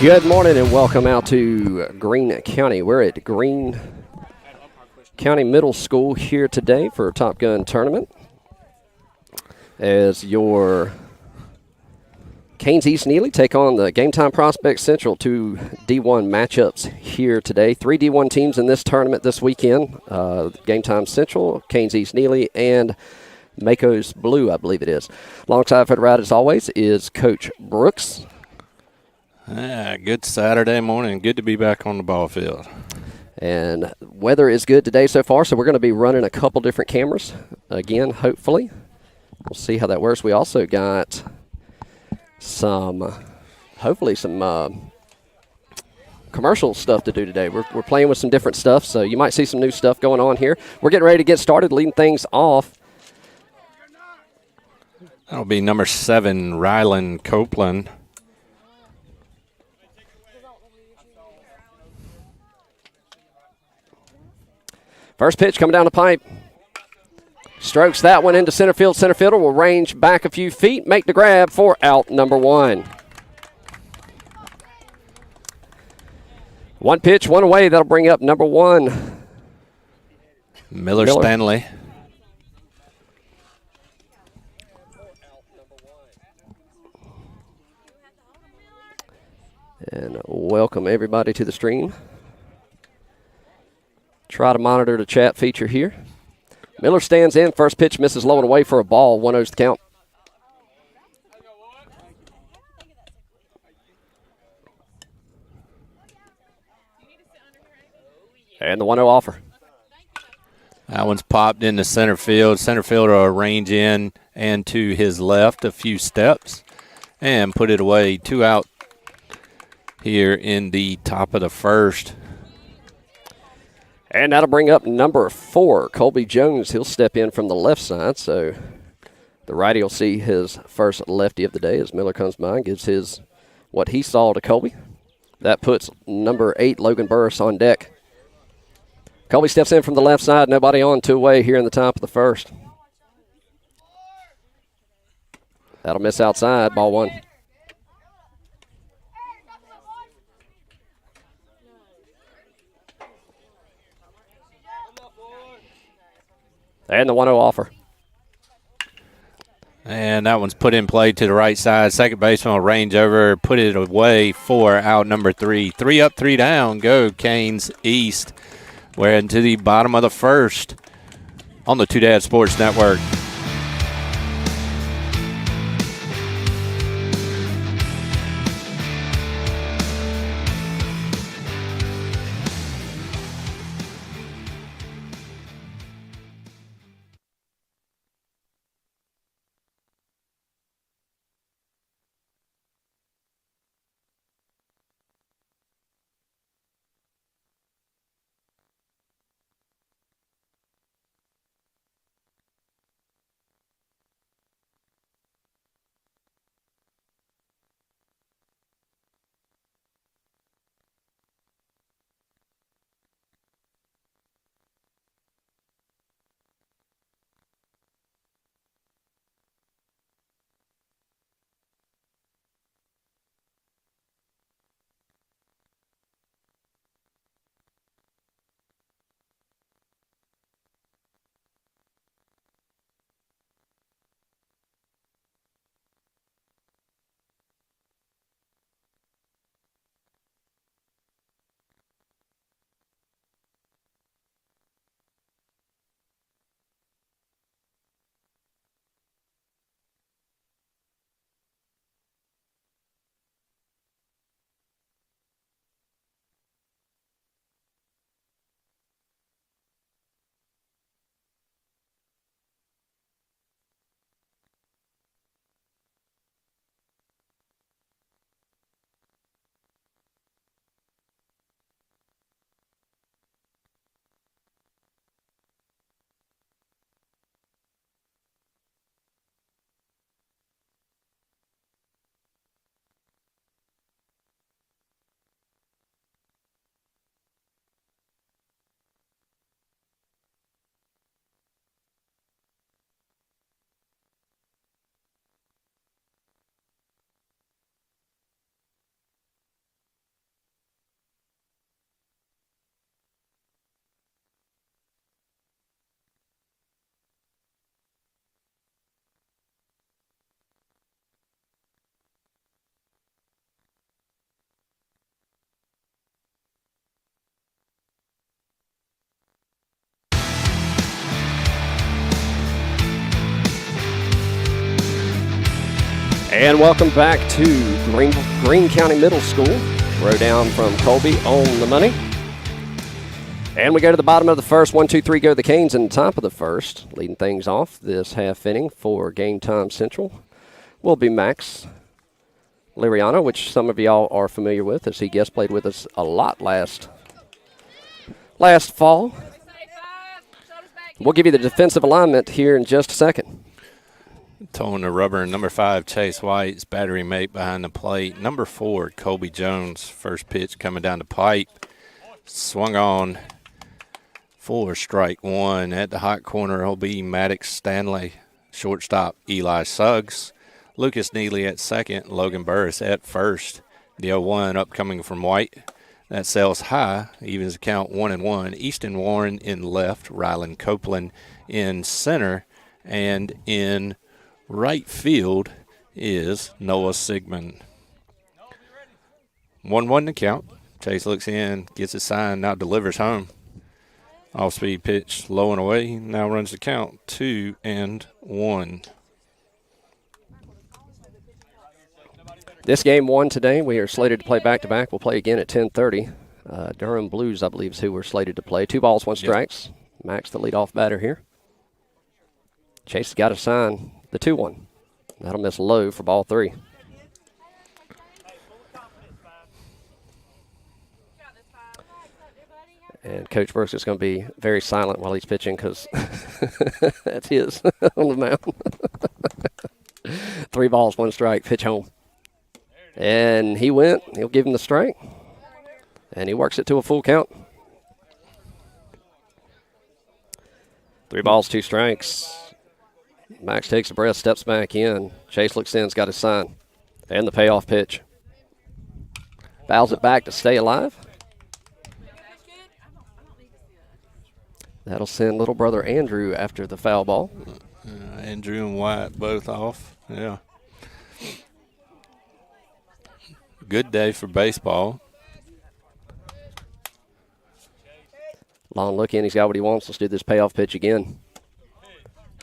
Good morning and welcome out to Greene County. We're at Greene County Middle School here today for a Top Gun tournament. As your Canes East-Neely take on the Game Time Prospect Central, two D1 matchups here today. Three D1 teams in this tournament this weekend. Game Time Central, Canes East-Neely, and Maco's Blue, I believe it is. Alongside for the ride, as always, is Coach Brooks. Good Saturday morning. Good to be back on the ball field. And weather is good today so far, so we're going to be running a couple different cameras again, hopefully. We'll see how that works. We also got hopefully some commercial stuff to do today. We're playing with some different stuff, so you might see some new stuff going on here. We're getting ready to get started, leading things off. That'll be number 7, Rylan Copeland. First pitch coming down the pipe. Strokes that one into center field. Center fielder will range back a few feet, make the grab for out number 1. One pitch, one away. That'll bring up number 1. Miller Stanley. And welcome everybody to the stream. Try to monitor the chat feature here. Miller stands in. First pitch misses low and away for a ball. 1-0's the count. And the 1-0 offer. That one's popped into center field. Center fielder will range in and to his left a few steps and put it away. 2 out here in the top of the first. And that'll bring up number 4, Colby Jones. He'll step in from the left side, so the righty will see his first lefty of the day as Miller comes by and gives his what he saw to Colby. That puts number 8, Logan Burris, on deck. Colby steps in from the left side, nobody on, 2 away here in the top of the first. That'll miss outside, ball 1. And the 1-0 offer. And that one's put in play to the right side. Second baseman will range over, put it away for out number 3. 3 up, 3 down. Go Canes East. We're into the bottom of the first on the Two Dad Sports Network. And welcome back to Greene County Middle School. Throw down from Colby on the money. And we go to the bottom of the first. 1, 2, 3 go the Canes in the top of the first. Leading things off this half inning for Game Time Central will be Max Liriano, which some of y'all are familiar with as he guest played with us a lot last fall. We'll give you the defensive alignment here in just a second. Towing the rubber, number 5, Chase White's battery mate behind the plate. Number 4, Colby Jones, first pitch coming down the pipe. Swung on for strike one. At the hot corner will be Maddox Stanley. Shortstop, Eli Suggs. Lucas Neely at second. Logan Burris at first. The 0-1 upcoming from White. That sells high, evens the count 1-1. Easton Warren in left. Rylan Copeland in center. And in right field is Noah Sigmund. 1-1 to count. Chase looks in, gets a sign, now delivers home. Off-speed pitch, low and away. Now runs the count 2-1. This game won today. We are slated to play back-to-back. We'll play again at 10:30. Durham Blues, I believe, is who we're slated to play. 2 balls, 1 strikes. Yep. Max, the leadoff batter here. Chase has got to sign the 2-1. That'll miss low for ball 3. And Coach Brooks is going to be very silent while he's pitching because that's his on the mound. 3 balls, 1 strike, pitch home. And he went. He'll give him the strike. And he works it to a full count. 3 balls, 2 strikes. Max takes a breath, steps back in. Chase looks in, has got his sign. And the payoff pitch. Fouls it back to stay alive. That'll send little brother Andrew after the foul ball. Andrew and White both off. Yeah. Good day for baseball. Long look in. He's got what he wants. Let's do this payoff pitch again.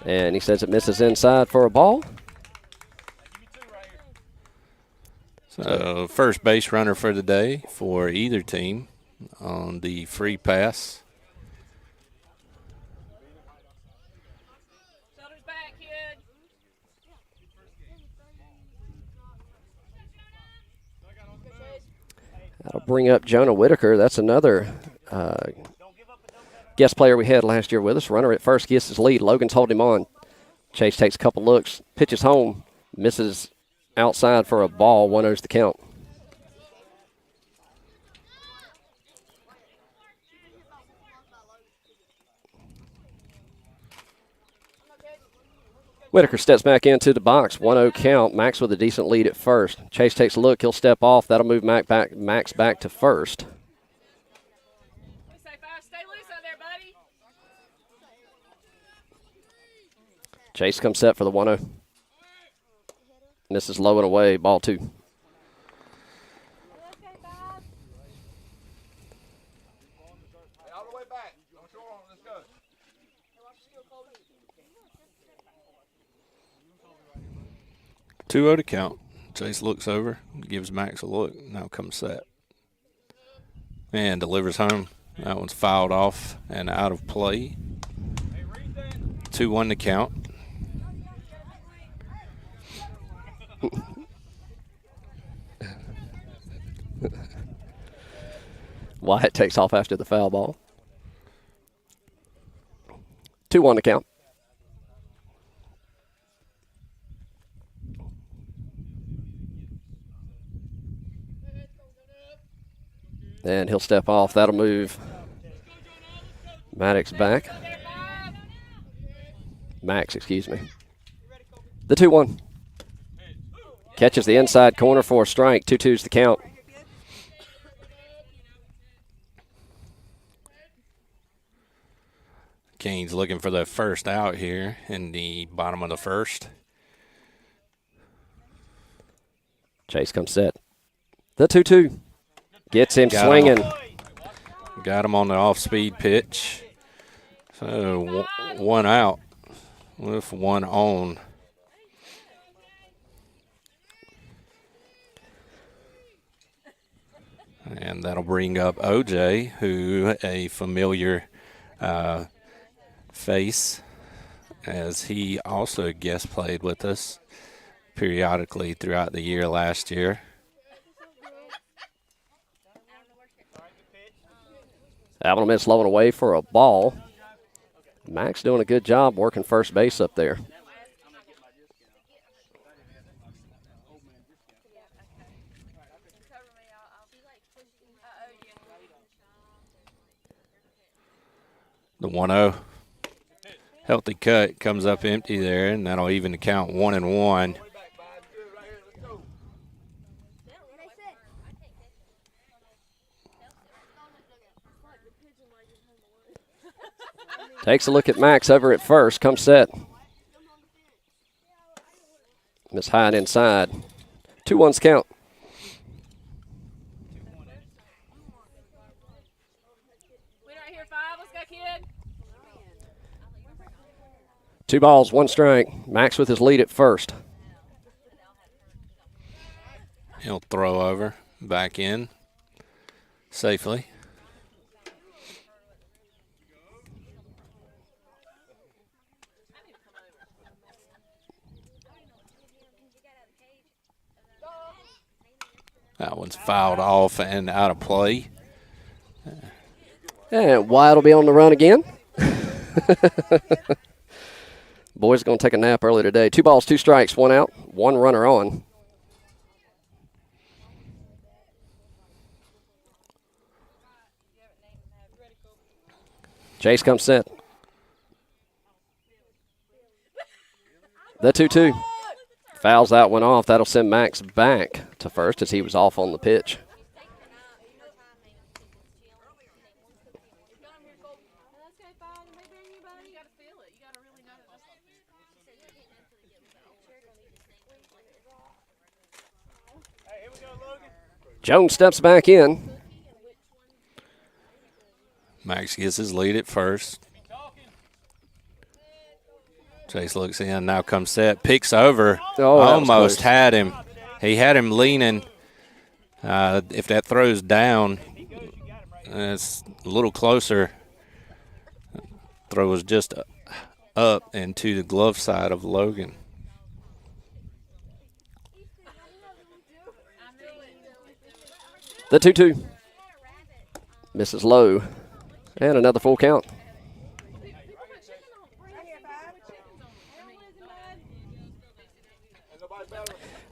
And he says it misses inside for a ball. So first base runner for the day for either team on the free pass. That'll bring up Jonah Whitaker. That's another guest player we had last year with us. Runner at first gets his lead. Logan's holding him on. Chase takes a couple looks, pitches home, misses outside for a ball. 1-0's the count. Whitaker steps back into the box. 1-0 count. Max with a decent lead at first. Chase takes a look. He'll step off. That'll move Max back to first. Chase comes set for the 1-0. Misses low and away. Ball 2. Two 2-0 to count. Chase looks over, gives Max a look. Now comes set. And delivers home. That one's fouled off and out of play. 2-1 to count. Wyatt takes off after the foul ball. 2-1 to count. And he'll step off. That'll move Maddox back. Max, excuse me. The 2-1. Catches the inside corner for a strike. 2-2's the count. Canes looking for the first out here in the bottom of the first. Chase comes set. The 2-2. Gets him swinging. Got him on the off-speed pitch. So 1 out with 1 on. And that'll bring up OJ, who a familiar face, as he also guest played with us periodically throughout the year last year. Alabama low and away for a ball. Max doing a good job working first base up there. The 1-0. Healthy cut comes up empty there, and that'll even the count 1-1. Takes a look at Max over at first. Comes set. Miss high and inside. 2-1's count. Two balls, one strike. Max with his lead at first. He'll throw over, back in safely. That one's fouled off and out of play. And Wyatt will be on the run again. Boys going to take a nap early today. 2 balls, 2 strikes, 1 out, 1 runner on. Chase comes set. The 2-2. Fouls that one off. That'll send Max back to first as he was off on the pitch. Jones steps back in. Max gets his lead at first. Chase looks in, now comes set, picks over. Oh, almost had him. He had him leaning. If that throws down, it's a little closer. Throw was just up and to the glove side of Logan. The 2-2. Misses low. And another full count.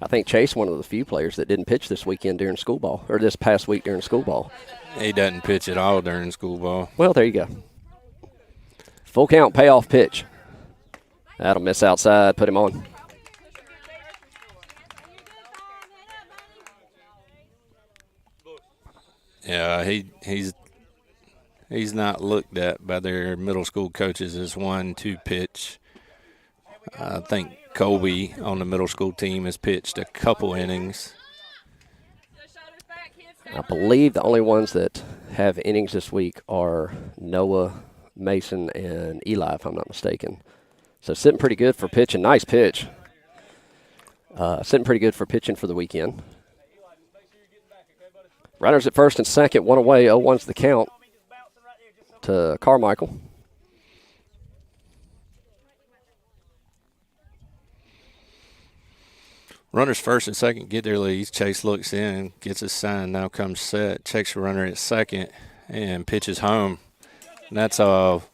I think Chase, one of the few players that didn't pitch this weekend during school ball, or this past week during school ball. He doesn't pitch at all during school ball. Well, there you go. Full count, payoff pitch. That'll miss outside, put him on. Yeah, he's not looked at by their middle school coaches as 1-2 pitch. I think Colby on the middle school team has pitched a couple innings. I believe the only ones that have innings this week are Noah, Mason, and Eli, if I'm not mistaken. So sitting pretty good for pitching. Nice pitch. Sitting pretty good for pitching for the weekend. Runners at first and second, 1 away. 0-1's the count to Carmichael. Runners first and second get their leads. Chase looks in, gets his sign, now comes set. Checks the runner at second and pitches home. And that's off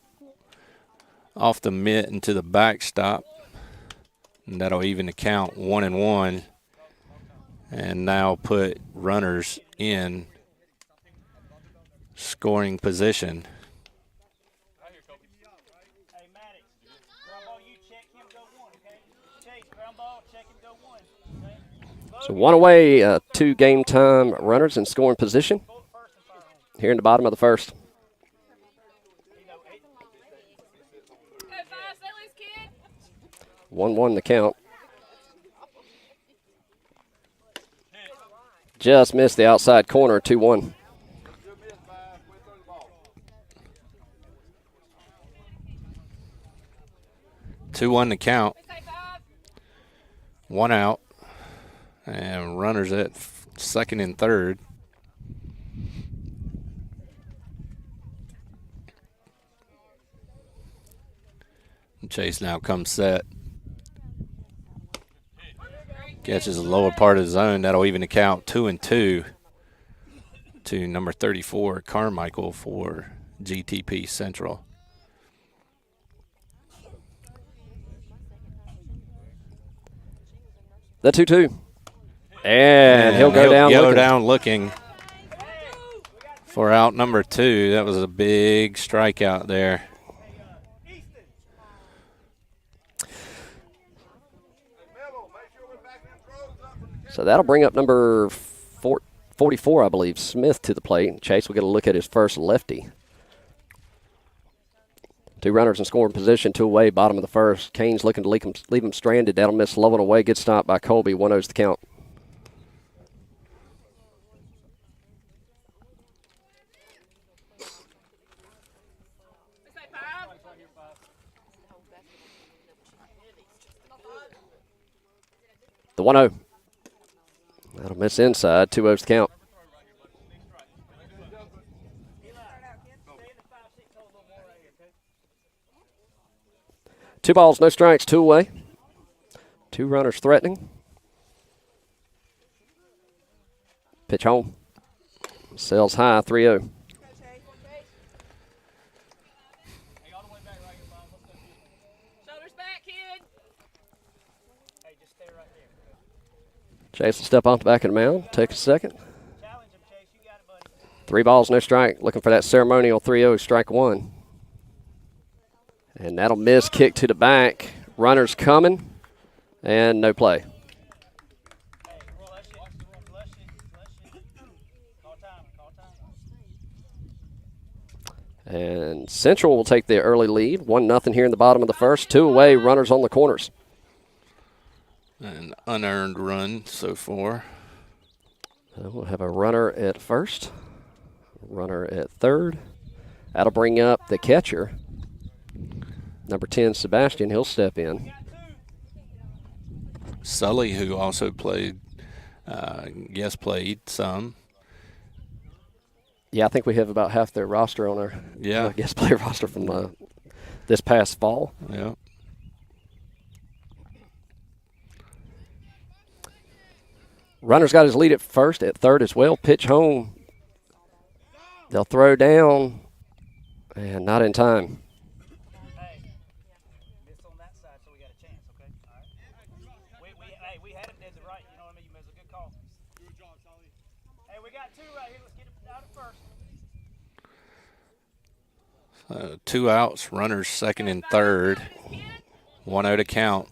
the mitt into the backstop. And that'll even the count 1-1. And now put runners in scoring position. So 1 away, 2 game time runners in scoring position here in the bottom of the first. One 1 the count. Just missed the outside corner, 2-1. Two-1 the count. 1 out. And runners at second and third. Chase now comes set. Catches the lower part of the zone. That'll even the count 2-2 to number 34, Carmichael, for GTP Central. The 2-2. And he'll go down looking for out number 2. That was a big strikeout there. So that'll bring up number 44, I believe, Smith, to the plate. Chase will get a look at his first lefty. 2 runners in scoring position, 2 away, bottom of the first. Canes looking to leave him stranded. That'll miss low and away. Good stop by Colby. 1-0's the count. The 1-0. That'll miss inside. 2-0's the count. Two balls, no strikes, 2 away. 2 runners threatening. Pitch home. Sails high, 3-0. Chase will step off the back of the mound, take a second. 3 balls, no strike. Looking for that ceremonial 3-0, strike 1. And that'll miss, kick to the back. Runners coming, and no play. And Central will take the early lead. 1-0 here in the bottom of the first. 2 away, runners on the corners. An unearned run so far. We'll have a runner at first, runner at third. That'll bring up the catcher. Number 10, Sebastian, he'll step in. Sully, who also played some. Yeah, I think we have about half their roster on our guest player roster from this past fall. Yeah. Runner's got his lead at first, at third as well. Pitch home. They'll throw down, and not in time. We had him dead to right. You know what I mean? You made a good call. Good job, Charlie. Hey, we got 2 right here. Let's get it out at first. 2 outs, runners second and third. 1-0 to count,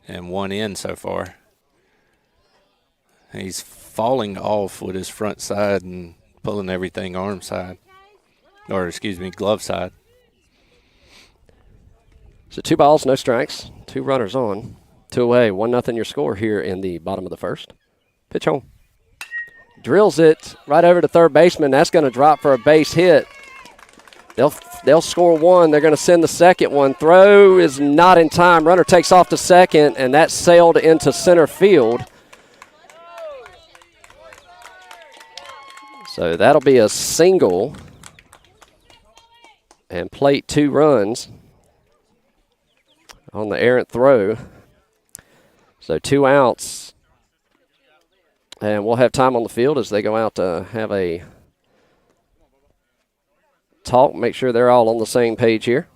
and 1 in so far. He's falling off with his front side and pulling everything arm side. Glove side. So 2 balls, no strikes. 2 runners on. 2 away. 1-0 your score here in the bottom of the first. Pitch home. Drills it right over to third baseman. That's going to drop for a base hit. They'll score 1. They're going to send the second one. Throw is not in time. Runner takes off to second, and that sailed into center field. So that'll be a single and plate 2 runs on the errant throw. So 2 outs. And we'll have time on the field as they go out to have a talk, make sure they're all on the same page here.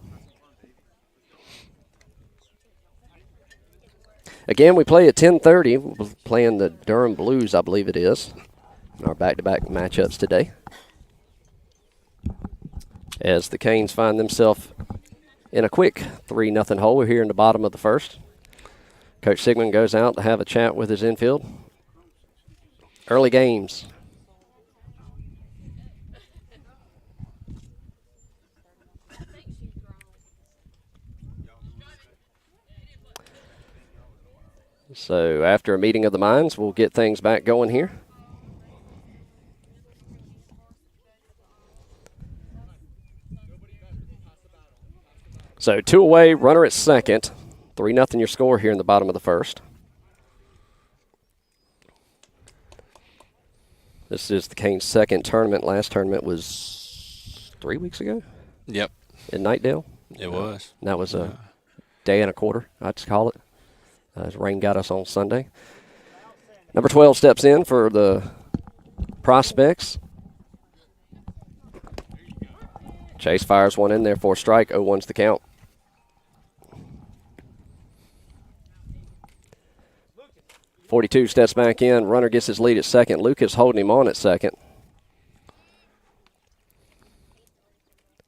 Again, we play at 10:30. We'll be playing the Durham Blues, I believe it is, in our back-to-back matchups today, as the Canes find themselves in a quick 3-0 hole here in the bottom of the first. Coach Sigmund goes out to have a chat with his infield. Early games. So after a meeting of the minds, we'll get things back going here. So 2 away, runner at second. 3-0 your score here in the bottom of the first. This is the Canes' second tournament. Last tournament was 3 weeks ago? Yep. In Knightdale? It was. And that was day and a quarter, I'd call it. As rain got us on Sunday. Number 12 steps in for the Prospects. Chase fires one in there for a strike. 0-1's the count. .42 steps back in. Runner gets his lead at second. Lucas holding him on at second.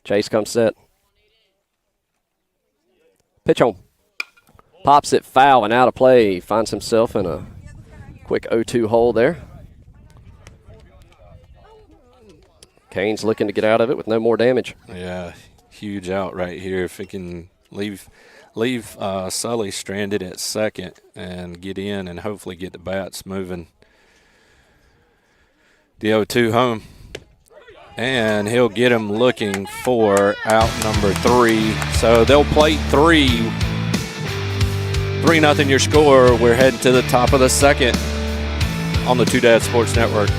Chase comes set. Pitch home. Pops it foul and out of play. Finds himself in a quick 0-2 hole there. Kane's looking to get out of it with no more damage. Yeah, huge out right here. If it can leave Sully stranded at second and get in and hopefully get the bats moving. The 0-2 home. And he'll get him looking for out number 3. So they'll play 3. 3-0 your score. We're heading to the top of the second on the Two Dad Sports Network.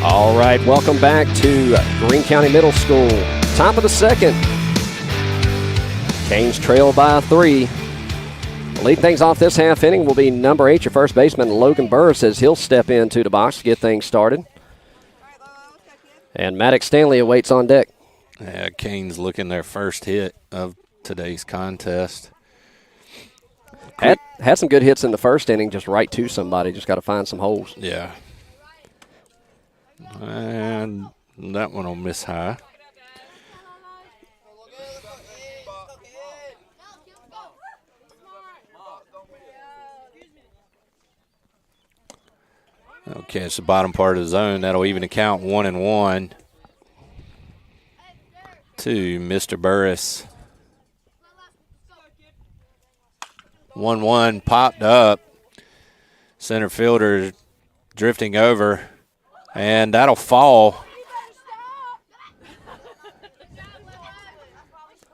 All right, welcome back to Greene County Middle School. Top of the second. Canes trail by 3. Lead things off this half inning will be number 8, your first baseman, Logan Burris, as he'll step into the box to get things started. And Maddox Stanley awaits on deck. Yeah, Canes looking their first hit of today's contest. Had some good hits in the first inning, just right to somebody. Just got to find some holes. Yeah. And that one will miss high. Okay, it's the bottom part of the zone. That'll even the count 1-1 to Mr. Burris. 1-1 popped up. Center fielder drifting over. And that'll fall.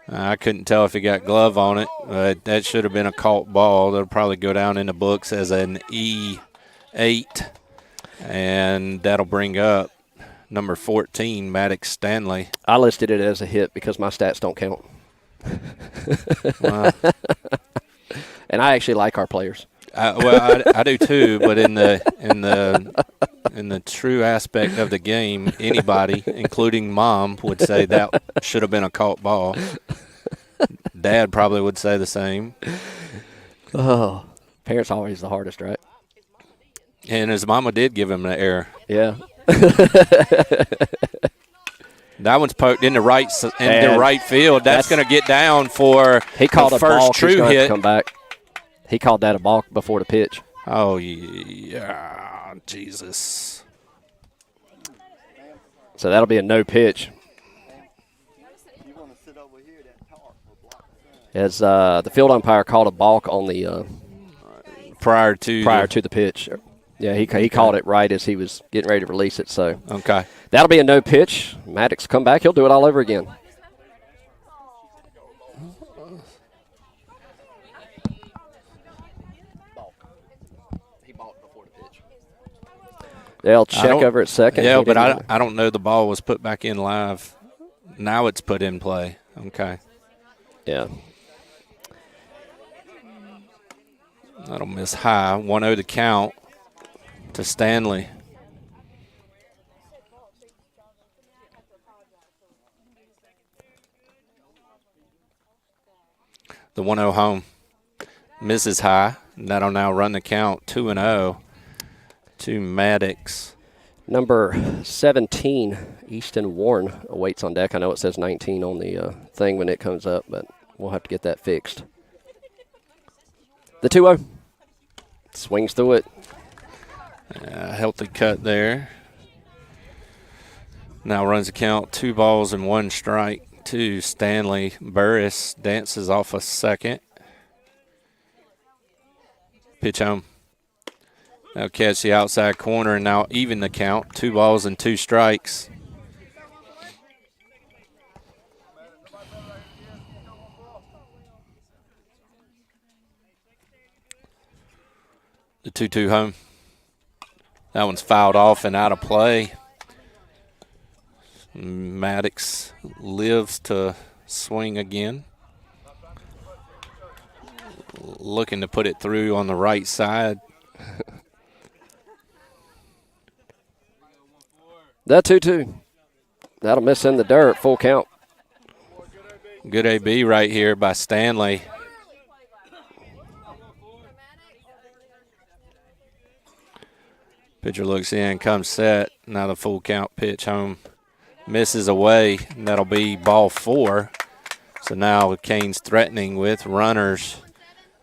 I couldn't tell if he got glove on it, but that should have been a caught ball. That'll probably go down in the books as an E8. And that'll bring up number 14, Maddox Stanley. I listed it as a hit because my stats don't count. Wow. And I actually like our players. I do too, but in the true aspect of the game, anybody, including Mom, would say that should have been a caught ball. Dad probably would say the same. Oh, parents always the hardest, right? And his mama did give him the error. Yeah. That one's poked into right field. That's going to get down for he called the a first balk. He's true gonna have to hit. come back. He called that a balk before the pitch. Oh, yeah, Jesus. So that'll be a no pitch. As the field umpire called a balk on the prior to the pitch. Yeah, he called it right as he was getting ready to release it. So okay, that'll be a no pitch. Maddox come back. He'll do it all over again. They'll check over at second. Yeah, but I don't know the ball was put back in live. Now it's put in play. Okay. Yeah. That'll miss high. 1-0 to count to Stanley. The 1-0 home misses high. And that'll now run the count 2-0 to Maddox. Number 17, Easton Warren, awaits on deck. I know it says 19 on the thing when it comes up, but we'll have to get that fixed. The 2-0. Swings through it. Healthy cut there. Now runs the count 2 balls and 1 strike to Stanley. Burris dances off a second. Pitch home. Now catch the outside corner and now even the count. 2 balls and 2 strikes. The 2-2 home. That one's fouled off and out of play. Maddox lives to swing again. Looking to put it through on the right side. That 2-2. That'll miss in the dirt. Full count. Good AB right here by Stanley. Pitcher looks in, comes set. Now the full count pitch home. Misses away, and that'll be ball 4. So now Kane's threatening with runners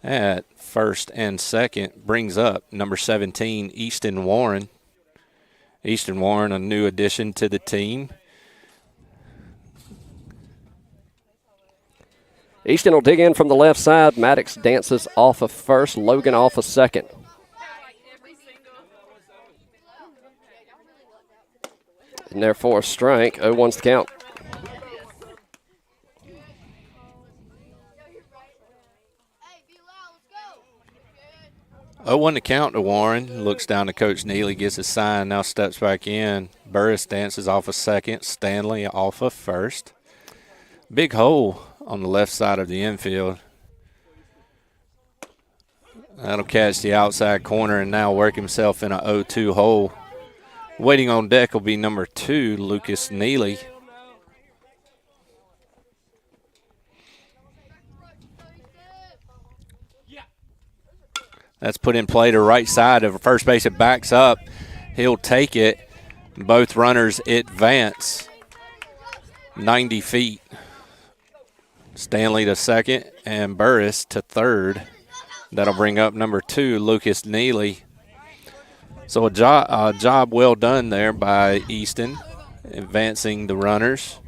at first and second. Brings up number 17, Easton Warren. Easton Warren, a new addition to the team. Easton will dig in from the left side. Maddox dances off of first. Logan off of second. And therefore a strike. 0-1's the count. Oh, 1 to count to Warren. Looks down to Coach Neely, gets a sign, now steps back in. Burris dances off a second. Stanley off a first. Big hole on the left side of the infield. That'll catch the outside corner and now work himself in a 0-2 hole. Waiting on deck will be number 2, Lucas Neely. That's put in play to right side of first base. It backs up. He'll take it. Both runners advance 90 feet. Stanley to second and Burris to third. That'll bring up number 2, Lucas Neely. So a job well done there by Easton, advancing the runners.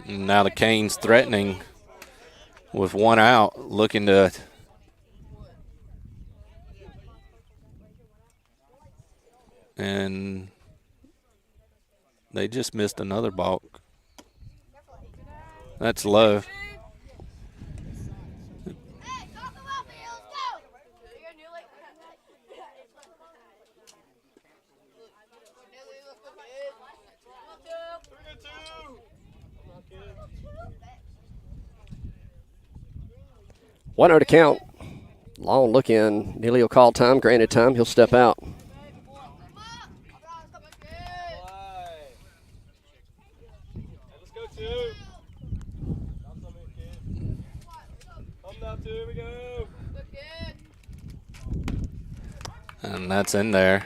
And now the Canes threatening with 1 out, looking to and they just missed another balk. That's low. One out to count. Long look in. Neely will call time. Granted time. He'll step out. And that's in there.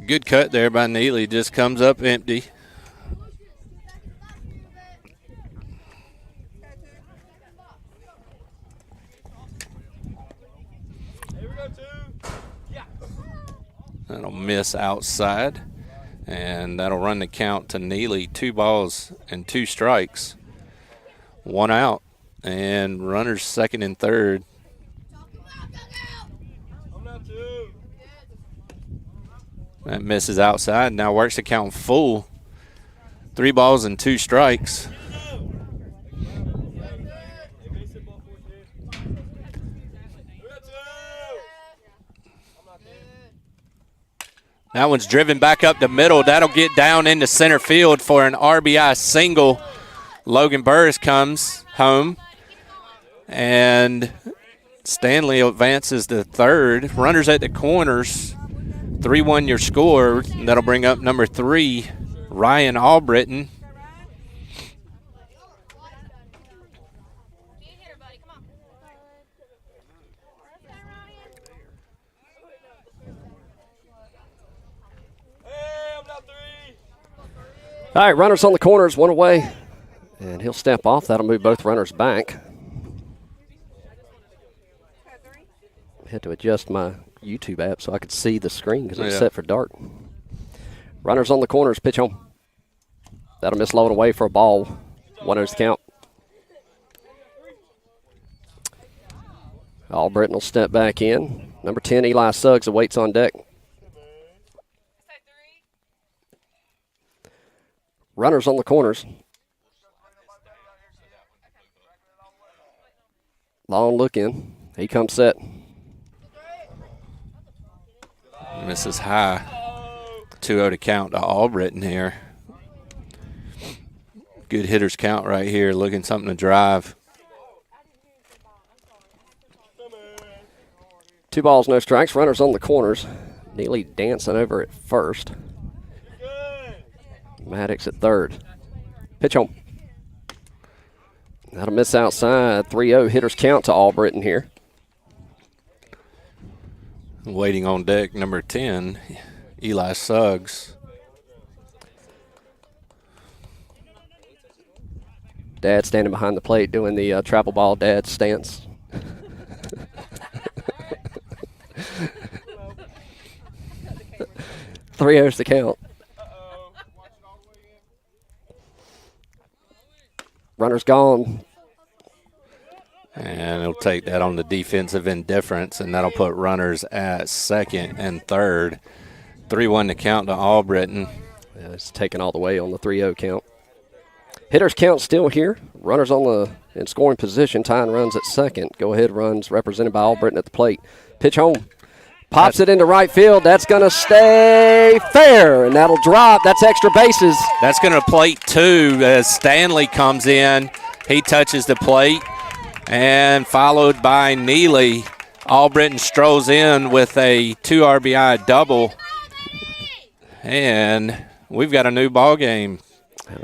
Good cut there by Neely. Just comes up empty. That'll miss outside, and that'll run the count to Neely. 2 balls and 2 strikes. 1 out, and runners second and third. That misses outside. Now works the count full. 3 balls and 2 strikes. That one's driven back up the middle. That'll get down into center field for an RBI single. Logan Burris comes home, and Stanley advances to third. Runners at the corners. 3-1 your score. That'll bring up number 3, Ryan Albritton. All right, runners on the corners, 1 away. And he'll step off. That'll move both runners back. I had to adjust my YouTube app so I could see the screen because it's set for dark. Runners on the corners, pitch home. That'll miss low and away for a ball. 1-0's the count. Albritton will step back in. Number 10, Eli Suggs, awaits on deck. Runners on the corners. Long look in. He comes set. Misses high. 2-0 to count to Albritton here. Good hitters count right here. Looking something to drive. 2 balls, no strikes. Runners on the corners. Neely dancing over at first. Maddox at third. Pitch home. That'll miss outside. 3-0 hitters count to Albritton here. Waiting on deck, number 10, Eli Suggs. Dad standing behind the plate doing the travel ball dad stance. 3-0's the count. Runner's gone. And he'll take that on the defensive indifference, and that'll put runners at second and third. 3-1 to count to Albritton. Yeah, it's taken all the way on the 3-0 count. Hitters count still here. Runners in scoring position, tying runs at second. Go ahead runs represented by Albritton at the plate. Pitch home. Pops it into right field. That's going to stay fair, and that'll drop. That's extra bases. That's going to plate 2 as Stanley comes in. He touches the plate, and followed by Neely. Albritton strolls in with a 2 RBI double, and we've got a new ball game.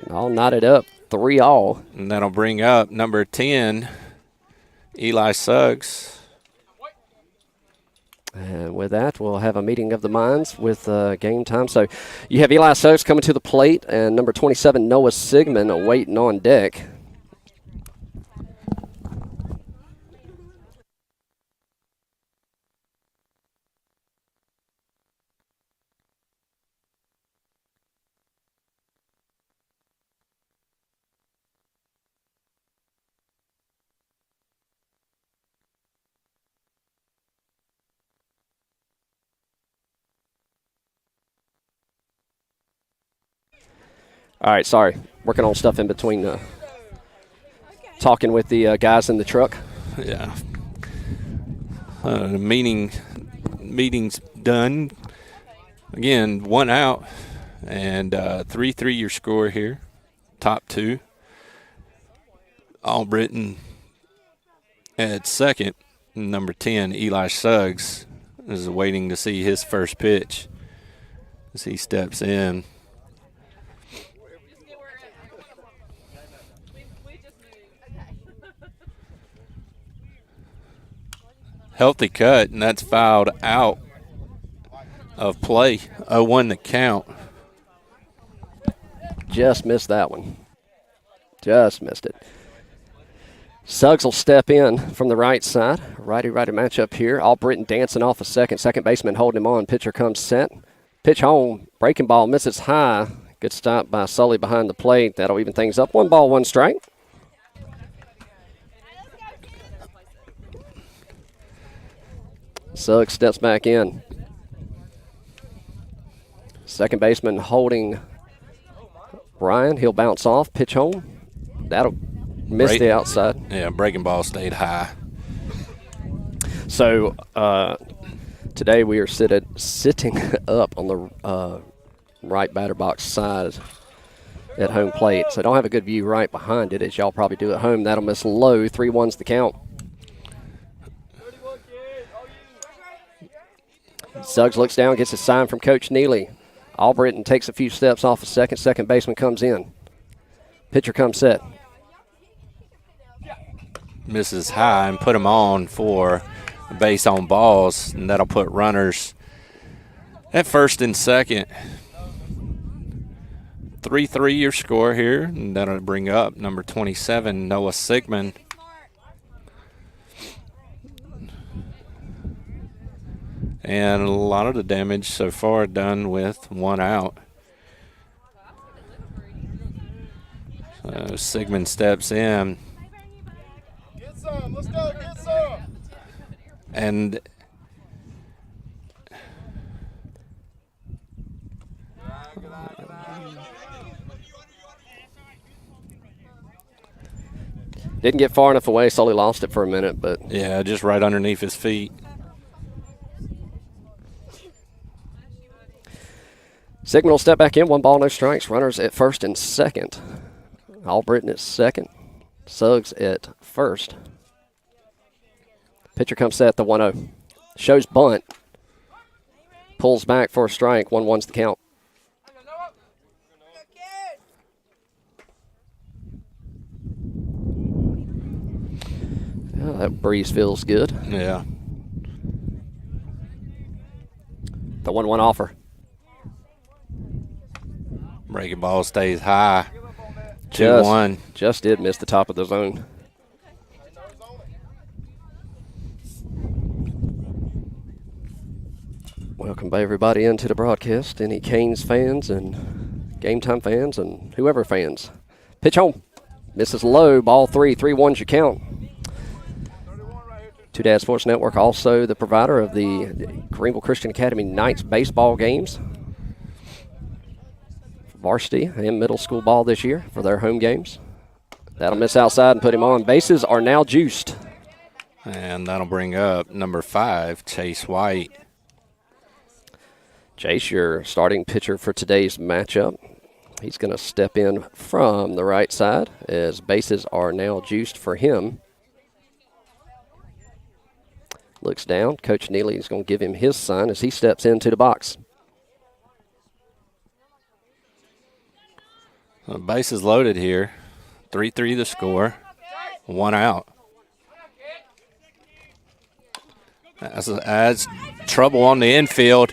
All knotted up, 3-all. And that'll bring up number 10, Eli Suggs. And with that, we'll have a meeting of the minds with game time. So you have Eli Suggs coming to the plate, and number 27, Noah Sigmund, waiting on deck. All right, sorry. Working on stuff in between talking with the guys in the truck. Yeah. The meeting's done. Again, 1 out, and 3-3 your score here. Top 2. Albritton at second. Number 10, Eli Suggs, is waiting to see his first pitch as he steps in. Healthy cut, and that's fouled out. of play. 0-1 the count. Just missed that one. Just missed it. Suggs will step in from the right side. Righty-righty matchup here. Albritton dancing off a second. Second baseman holding him on. Pitcher comes set. Pitch home. Breaking ball misses high. Good stop by Sully behind the plate. That'll even things up. 1 ball, 1 strike. Suggs steps back in. Second baseman holding Ryan. He'll bounce off. Pitch home. That'll miss the outside. Yeah, breaking ball stayed high. So today we are sitting up on the right batter box side at home plate. So I don't have a good view right behind it as y'all probably do at home. That'll miss low. 3-1's the count. Suggs looks down, gets a sign from Coach Neely. Albritton takes a few steps off a second. Second baseman comes in. Pitcher comes set. Misses high and put him on for base on balls, and that'll put runners at first and second. 3-3 your score here, and that'll bring up number 27, Noah Sigmund. And a lot of the damage so far done with 1 out. So Sigmund steps in. Get some, let's go, get some. And didn't get far enough away, Sully lost it for a minute, but yeah, just right underneath his feet. Sigmund will step back in. 1 ball, no strikes. Runners at first and second. Albritton at second. Suggs at first. Pitcher comes set, the 1-0. Shows bunt. Pulls back for a strike. 1-1's the count. Oh, that breeze feels good. Yeah. The 1-1 offer. Breaking ball stays high. 2-1. Just did miss the top of the zone. Welcome everybody into the broadcast. Any Canes fans and Game Time fans and whoever fans. Pitch home. Misses low. Ball 3. 3-1's your count. Two Dad Sports Network, also the provider of the Greenville Christian Academy Knights baseball games. Varsity and middle school ball this year for their home games. That'll miss outside and put him on. Bases are now juiced. And that'll bring up number 5, Chase White. Chase, your starting pitcher for today's matchup. He's going to step in from the right side as bases are now juiced for him. Looks down. Coach Neely is going to give him his sign as he steps into the box. Bases loaded here. 3-3 the score. 1 out. Adds trouble on the infield.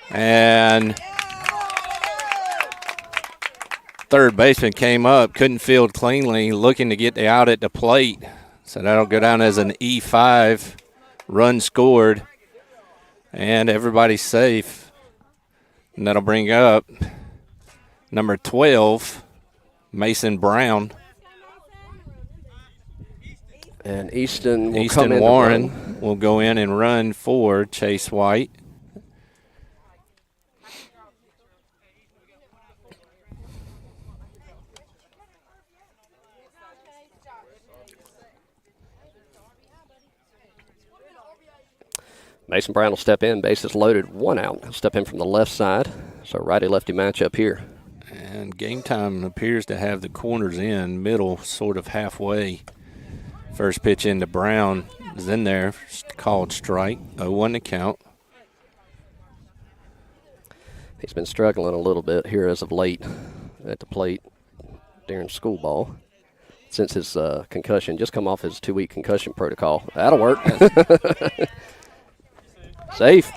And third baseman came up, couldn't field cleanly, looking to get the out at the plate. So that'll go down as an E5. Run scored. And everybody's safe. And that'll bring up number 12, Mason Brown. And Easton Warren will go in and run for Chase White. Mason Brown will step in. Bases loaded. 1 out. He'll step in from the left side. So righty-lefty matchup here. And Game Time appears to have the corners in, middle sort of halfway. First pitch into Brown is in there, called strike. 0-1 to count. He's been struggling a little bit here as of late at the plate during school ball. Since his concussion, just come off his 2-week concussion protocol. That'll work. Safe.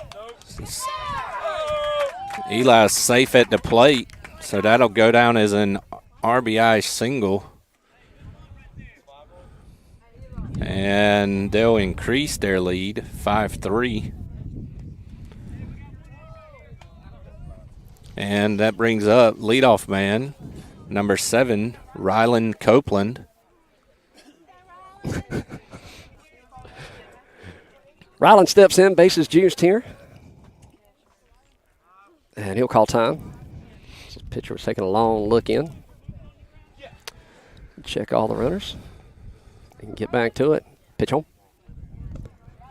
Eli's safe at the plate, so that'll go down as an RBI single. And they'll increase their lead, 5-3. And that brings up leadoff man, number 7, Rylan Copeland. Ryland steps in, bases juiced here. And he'll call time. This pitcher was taking a long look in. Check all the runners. And get back to it. Pitch home.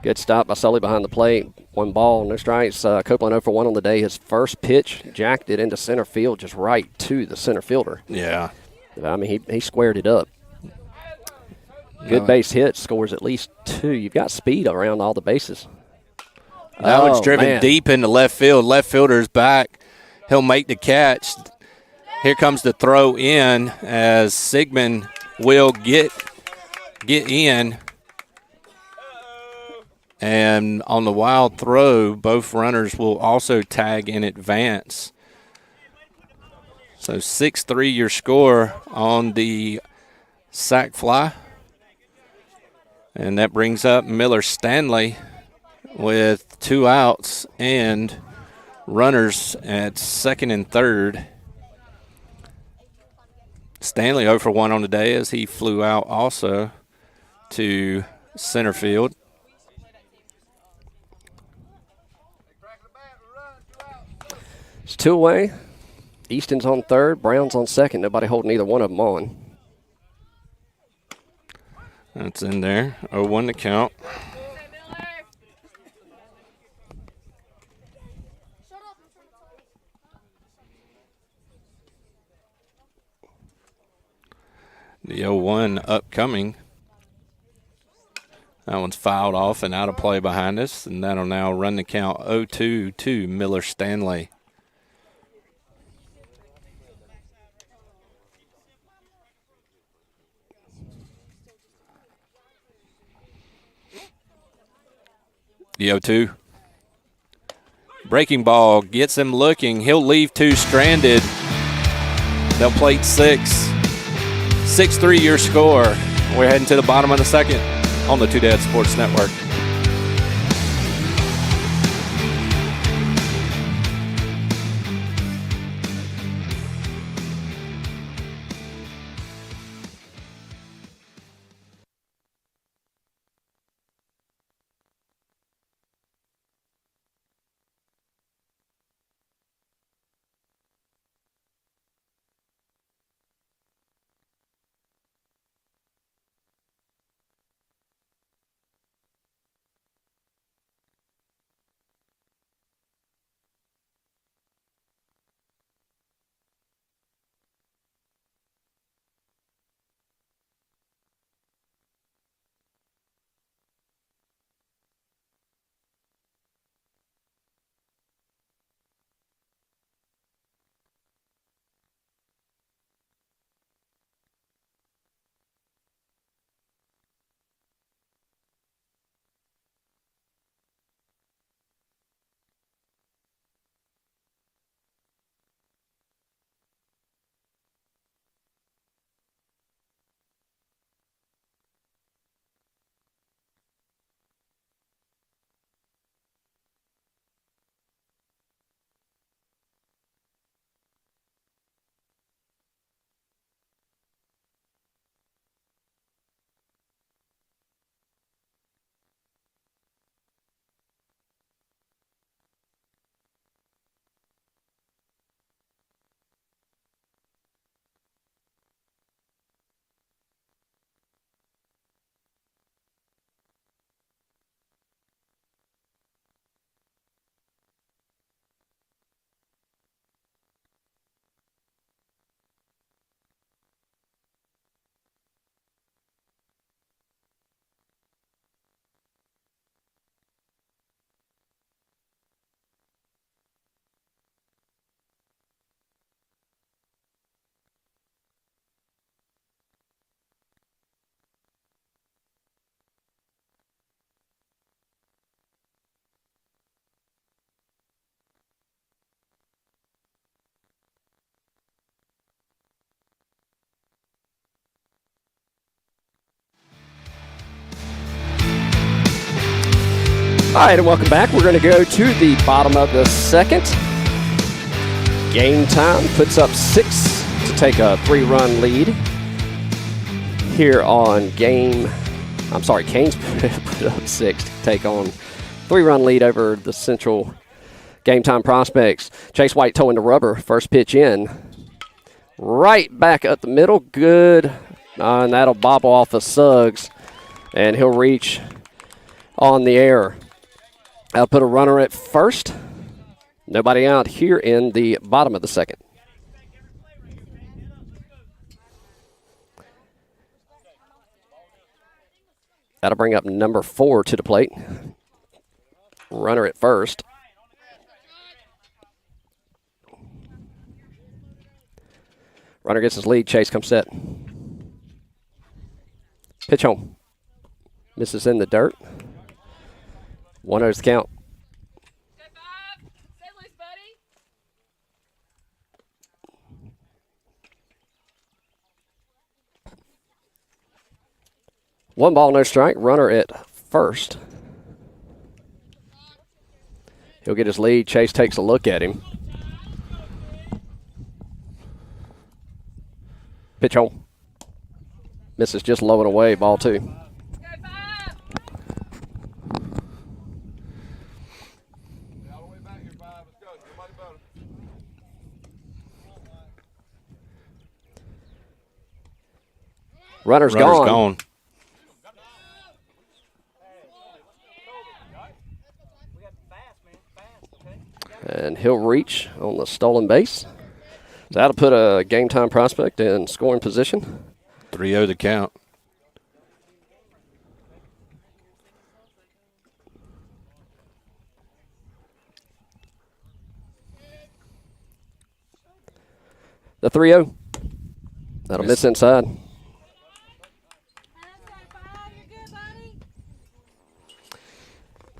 Good stop by Sully behind the plate. 1 ball, no strikes. Copeland 0 for 1 on the day. His first pitch jacked it into center field, just right to the center fielder. Yeah. I mean, he squared it up. Good base hit, scores at least 2. You've got speed around all the bases. That one's driven man. deep into left field. Left fielder's back. He'll make the catch. Here comes the throw in as Sigmund will get in. And on the wild throw, both runners will also tag in advance. So 6-3 your score on the sac fly. And that brings up Miller Stanley with 2 outs and runners at second and third. Stanley 0 for 1 on the day as he flew out also to center field. It's 2 away. Easton's on third, Brown's on second. Nobody holding either one of them on. That's in there. 0-1 to count. The 0-1 upcoming. That one's fouled off and out of play behind us, and that'll now run the count 0-2 to Miller Stanley. The 0-2. Breaking ball gets him looking. He'll leave 2 stranded. They'll plate 6. 6-3 your score. We're heading to the bottom of the second on the Two Dad Sports Network. All right, and welcome back. We're going to go to the bottom of the second. Game time puts up 6 to take a 3-run lead here on Canes put up 6 to take on 3-run lead over the Central Game Time Prospects. Chase White towing the rubber. First pitch in. Right back up the middle. Good. And that'll bobble off of Suggs. And he'll reach on the air. I'll put a runner at first. Nobody out here in the bottom of the second. That'll bring up number 4 to the plate. Runner at first. Runner gets his lead. Chase comes set. Pitch home. Misses in the dirt. 1-0's the count. Stay loose, buddy. 1 ball, no strike. Runner at first. He'll get his lead. Chase takes a look at him. Pitch home. Misses just low and away. Ball 2. Runner's gone. And he'll reach on the stolen base. That'll put a Game Time prospect in scoring position. 3-0 the count. The 3-0. That'll miss inside.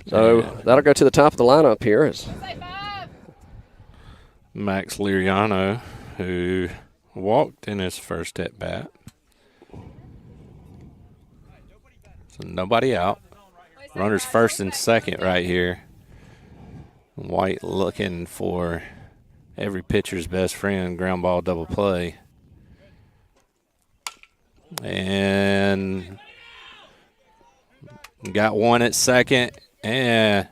So that'll go to the top of the lineup here. Max Liriano, who walked in his first at bat. So nobody out. Runners first and second right here. White looking for every pitcher's best friend, ground ball double play. And got one at second. And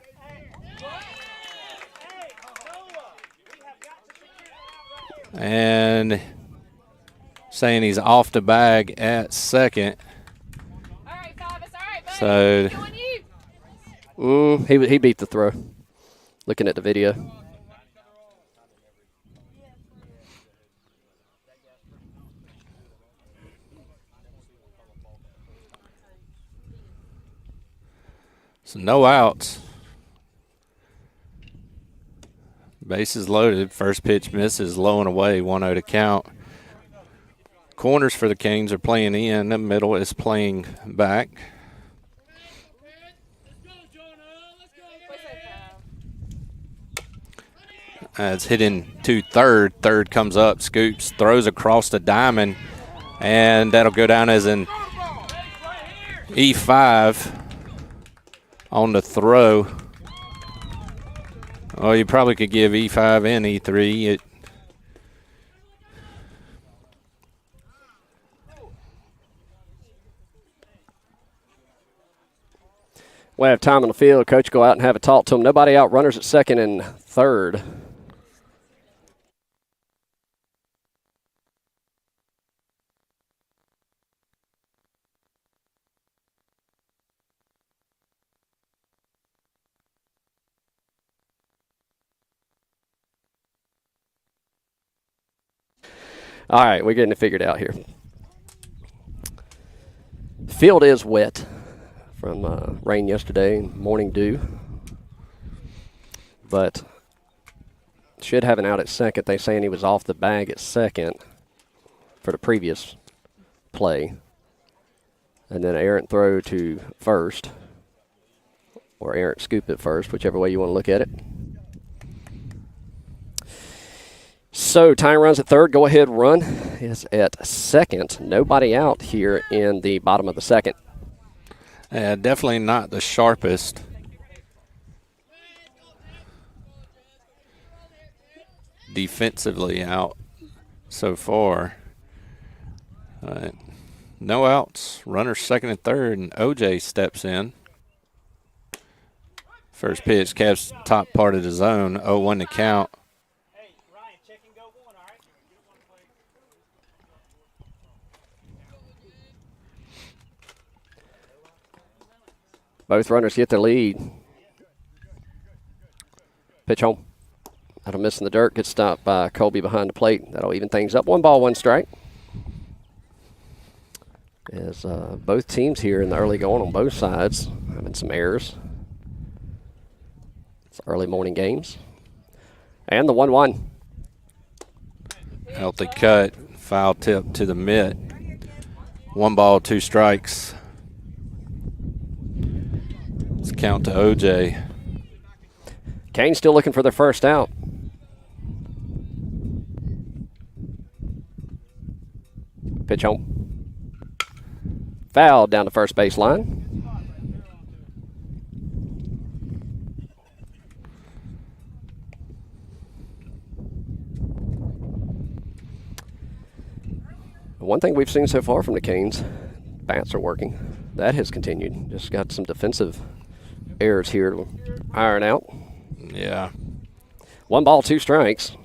saying he's off the bag at second. All right, Thomas. All right, buddy. So he beat the throw. Looking at the video. So no outs. Bases loaded. First pitch misses, low and away, 1-0 to count. Corners for the Canes are playing in. The middle is playing back. It's hitting to third. Third comes up, scoops, throws across the diamond, and that'll go down as an E5 on the throw. Oh, you probably could give E5 and E3. We have time on the field. Coach, go out and have a talk to him. Nobody out. Runners at second and third. All right, we're getting it figured out here. Field is wet from rain yesterday, morning dew. But should have an out at second. They're saying he was off the bag at second for the previous play. And then errant throw to first. Or errant scoop at first, whichever way you want to look at it. So tying runs at third, go ahead run is at second. Nobody out here in the bottom of the second. Definitely not the sharpest defensively out so far. No outs. Runners second and third, and OJ steps in. First pitch, Cavs top part of the zone, 0-1 to count. Hey, Ryan, check and go one, all right? Both runners get the lead. Pitch home. That'll miss in the dirt. Gets stopped by Colby behind the plate. That'll even things up. 1 ball, 1 strike. As both teams here in the early going on both sides having some errors. It's early morning games. And the 1-1. Healthy cut, foul tip to the mitt. 1 ball, 2 strikes. Let's count to OJ. Kane still looking for their first out. Pitch home. Foul down the first base line. One thing we've seen so far from the Canes, bats are working. That has continued. Just got some defensive errors here to iron out. Yeah. 1 ball, 2 strikes.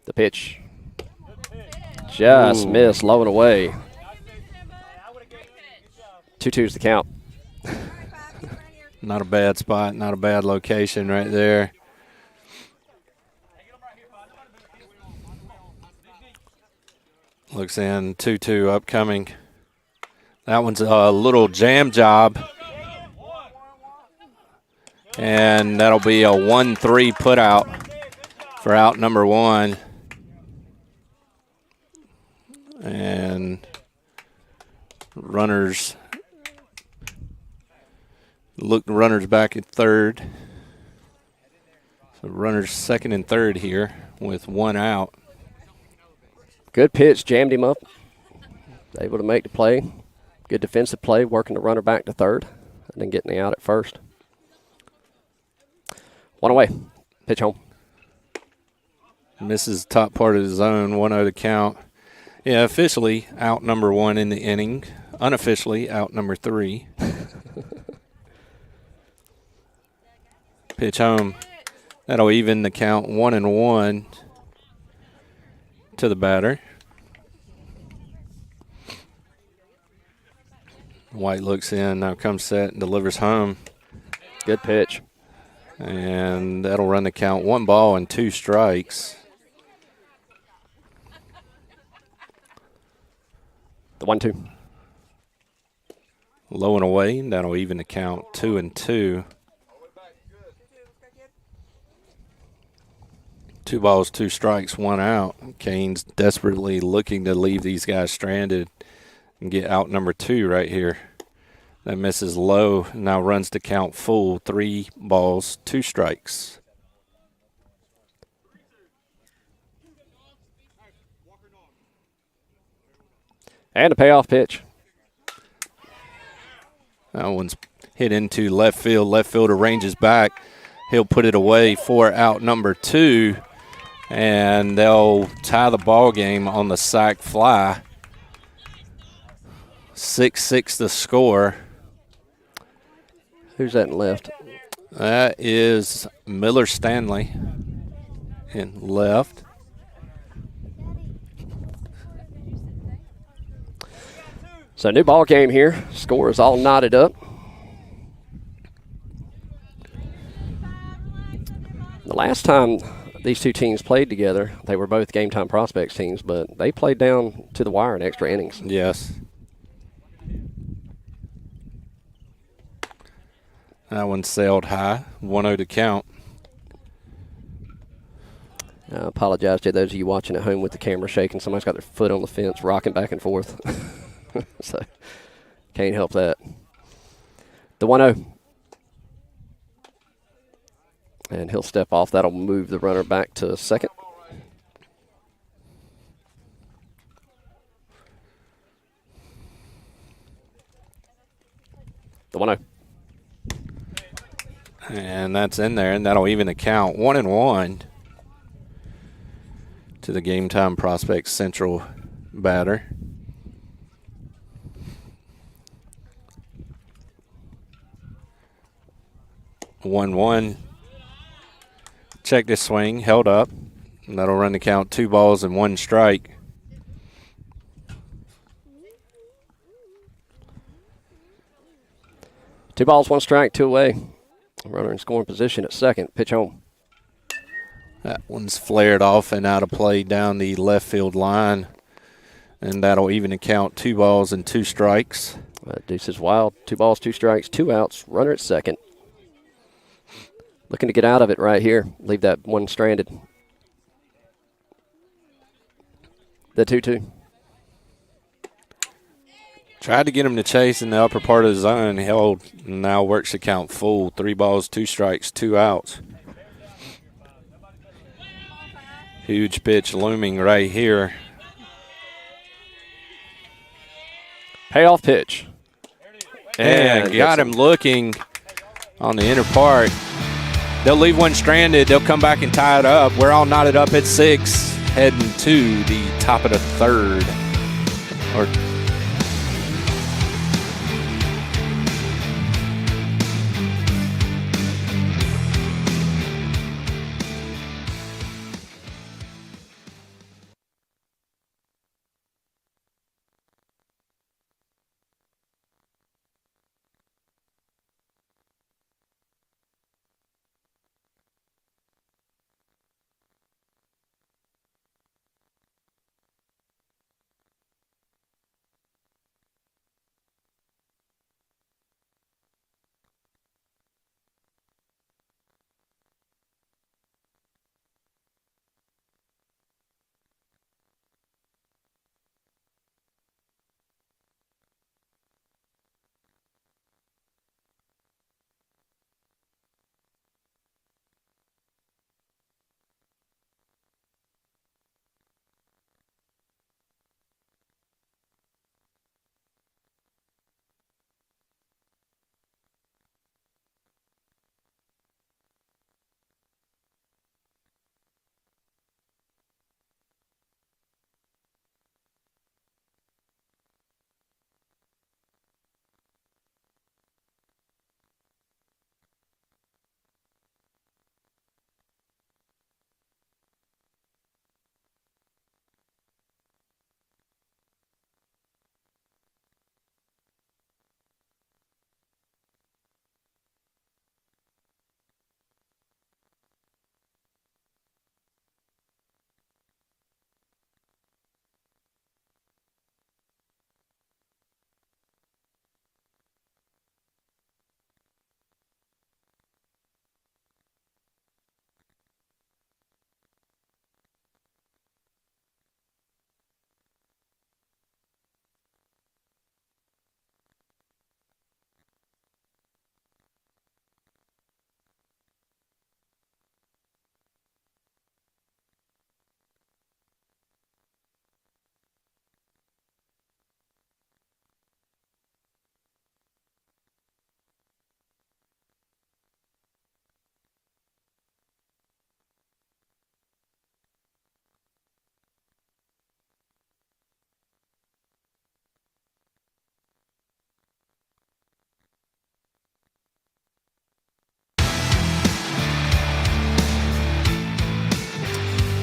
The pitch. Just missed, low and away. 2-2's the count. Not a bad spot, not a bad location right there. Looks in, 2-2 upcoming. That one's a little jam job. And that'll be a 1-3 put out for out number 1. And runners back at third. So runners second and third here with 1 out. Good pitch, jammed him up. Able to make the play. Good defensive play, working the runner back to third, and then getting the out at first. 1 away. Pitch home. Misses top part of the zone, 1-0 to count. Yeah, officially out number 1 in the inning. Unofficially out number 3. Pitch home. That'll even the count, 1-1 to the batter. White looks in, now comes set and delivers home. Good pitch. And that'll run the count, 1 ball and 2 strikes. The 1-2. Low and away, and that'll even the count, 2-2. 2 balls, 2 strikes, 1 out. Canes desperately looking to leave these guys stranded and get out number 2 right here. That misses low, now runs the count full, 3 balls, 2 strikes. And a payoff pitch. That one's hit into left field. Left fielder ranges back. He'll put it away for out number 2. And they'll tie the ball game on the sac fly. 6-6 the score. Who's that in left? That is Miller Stanley in left. So new ball game here. Score is all knotted up. The last time these two teams played together, they were both Game Time Prospects teams, but they played down to the wire in extra innings. Yes. That one sailed high, 1-0 to count. I apologize to those of you watching at home with the camera shaking. Somebody's got their foot on the fence, rocking back and forth. So, can't help that. The 1-0. And he'll step off. That'll move the runner back to second. The 1-0. And that's in there, and that'll even the count. 1-1 to the Game Time Prospect Central batter. One. Check this swing, held up. And that'll run the count 2 balls and 1 strike. Two balls, 1 strike, 2 away. Runner in scoring position at second. Pitch home. That one's flared off and out of play down the left field line. And that'll even the count 2 balls and 2 strikes. Deuce is wild. 2 balls, 2 strikes, 2 outs. Runner at second. Looking to get out of it right here. Leave that one stranded. The 2-2. Tried to get him to chase in the upper part of the zone. Held, now works the count full. 3 balls, 2 strikes, 2 outs. Huge pitch looming right here. Payoff pitch. And got him looking on the inner part. They'll leave one stranded. They'll come back and tie it up. We're all knotted up at 6, heading to the top of the third.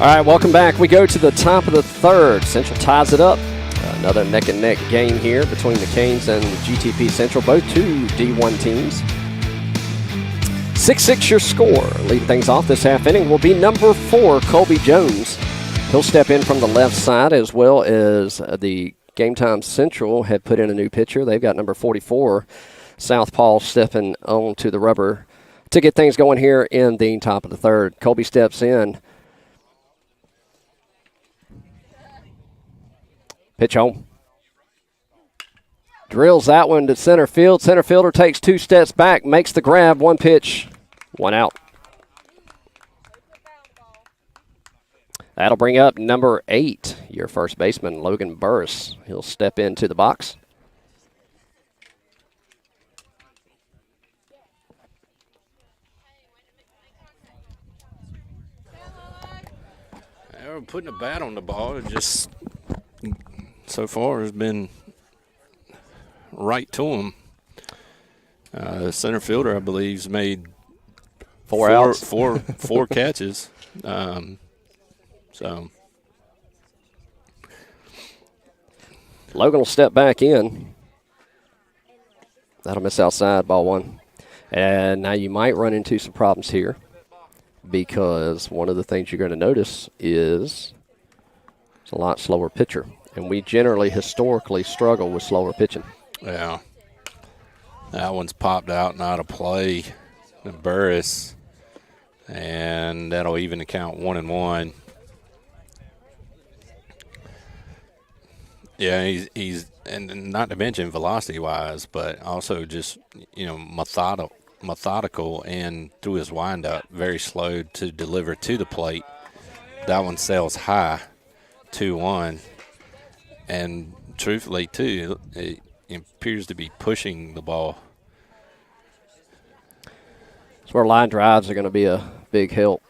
All right, welcome back. We go to the top of the third. Central ties it up. Another neck-and-neck game here between the Canes and GTP Central, both two D1 teams. 6-6 your score. Leading things off this half inning will be number 4, Colby Jones. He'll step in from the left side, as well as the Game Time Central have put in a new pitcher. They've got number 44, Southpaw, stepping on to the rubber to get things going here in the top of the third. Colby steps in. Pitch home. Drills that one to center field. Center fielder takes 2 steps back, makes the grab, 1 pitch, 1 out. That'll bring up number 8, your first baseman, Logan Burris. He'll step into the box. We're putting a bat on the ball. It just so far has been right to him. The center fielder, I believe, has made Four outs. four catches. So Logan will step back in. That'll miss outside, ball one. And now you might run into some problems here because one of the things you're going to notice is it's a lot slower pitcher. And we generally, historically, struggle with slower pitching. yeah, that one's popped out and out of play. Burris, and that'll even the count 1-1. Yeah, he's and not to mention velocity-wise, but also just methodical and through his windup, very slow to deliver to the plate. That one sails high, 2-1, and truthfully too, it appears to be pushing the ball. That's where line drives are going to be a big help.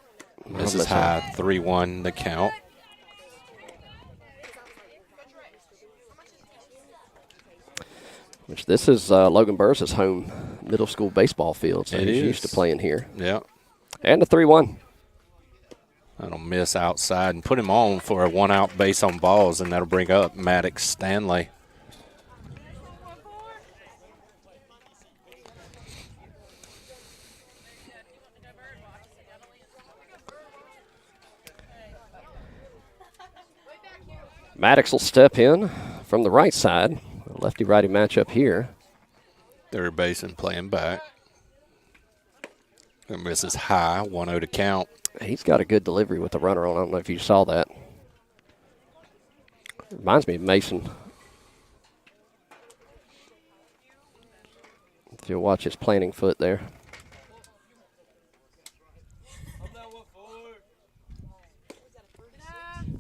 This is high, 3-1 the count. Which this is Logan Burris' home middle school baseball field, so he's used to playing here. Yeah. And a 3-1. That'll miss outside and put him on for a 1-out base on balls, and that'll bring up Maddox Stanley. Maddox will step in from the right side. Lefty-righty matchup here. Third baseman playing back. And misses high, 1-0 to count. He's got a good delivery with the runner on. I don't know if you saw that. Reminds me of Mason. If you'll watch his planting foot there.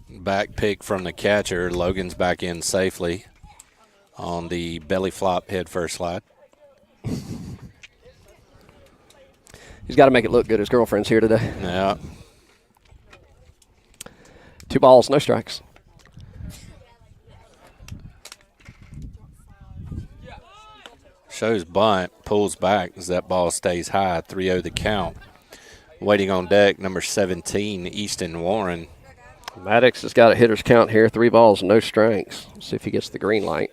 Back pick from the catcher. Logan's back in safely on the belly flop head first slide. He's got to make it look good. His girlfriend's here today. Yeah. 2 balls, no strikes. Shows bunt, pulls back as that ball stays high, 3-0 the count. Waiting on deck, number 17, Easton Warren. Maddox has got a hitter's count here, 3 balls, no strikes. See if he gets the green light.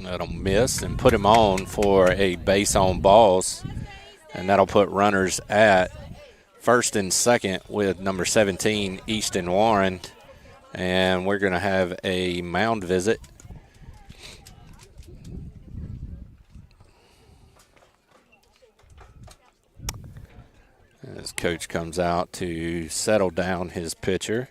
That'll miss and put him on for a base on balls, and that'll put runners at first and second with number 17, Easton Warren, and we're going to have a mound visit. As coach comes out to settle down his pitcher.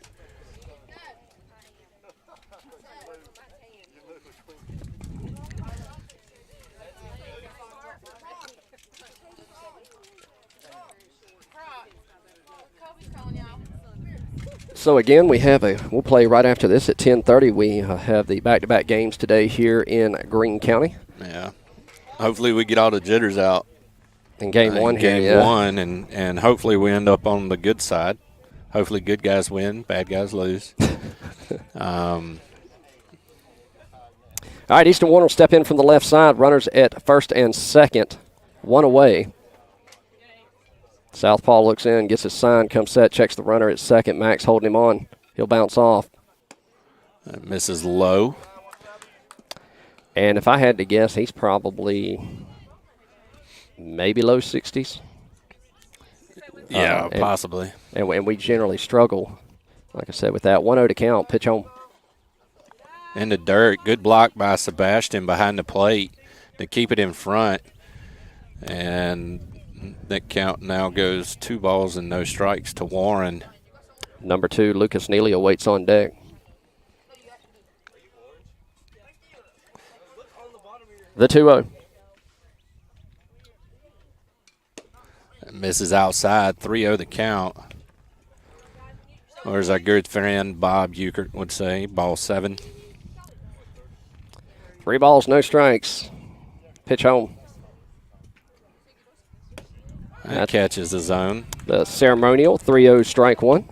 So again, we'll play right after this at 10:30. We have the back-to-back games today here in Greene County. Yeah. Hopefully we get all the jitters out. In game one here, Game yeah. one, and hopefully we end up on the good side. Hopefully good guys win, bad guys lose. All right, Easton Warren will step in from the left side. Runners at first and second, 1 away. Southpaw looks in, gets his sign, comes set, checks the runner at second. Max holding him on. He'll bounce off. That misses low. And if I had to guess, he's probably maybe low 60s. Yeah, possibly. And we generally struggle, like I said, with that. 1-0 to count, pitch home. In the dirt, good block by Sebastian behind the plate to keep it in front. And that count now goes 2 balls and no strikes to Warren. Number 2, Lucas Neely awaits on deck. The 2-0. Misses outside, 3-0 the count. Or as our good friend Bob Euchert would say, ball 7. 3 balls, no strikes. Pitch home. That catches the zone. The ceremonial 3-0 strike one.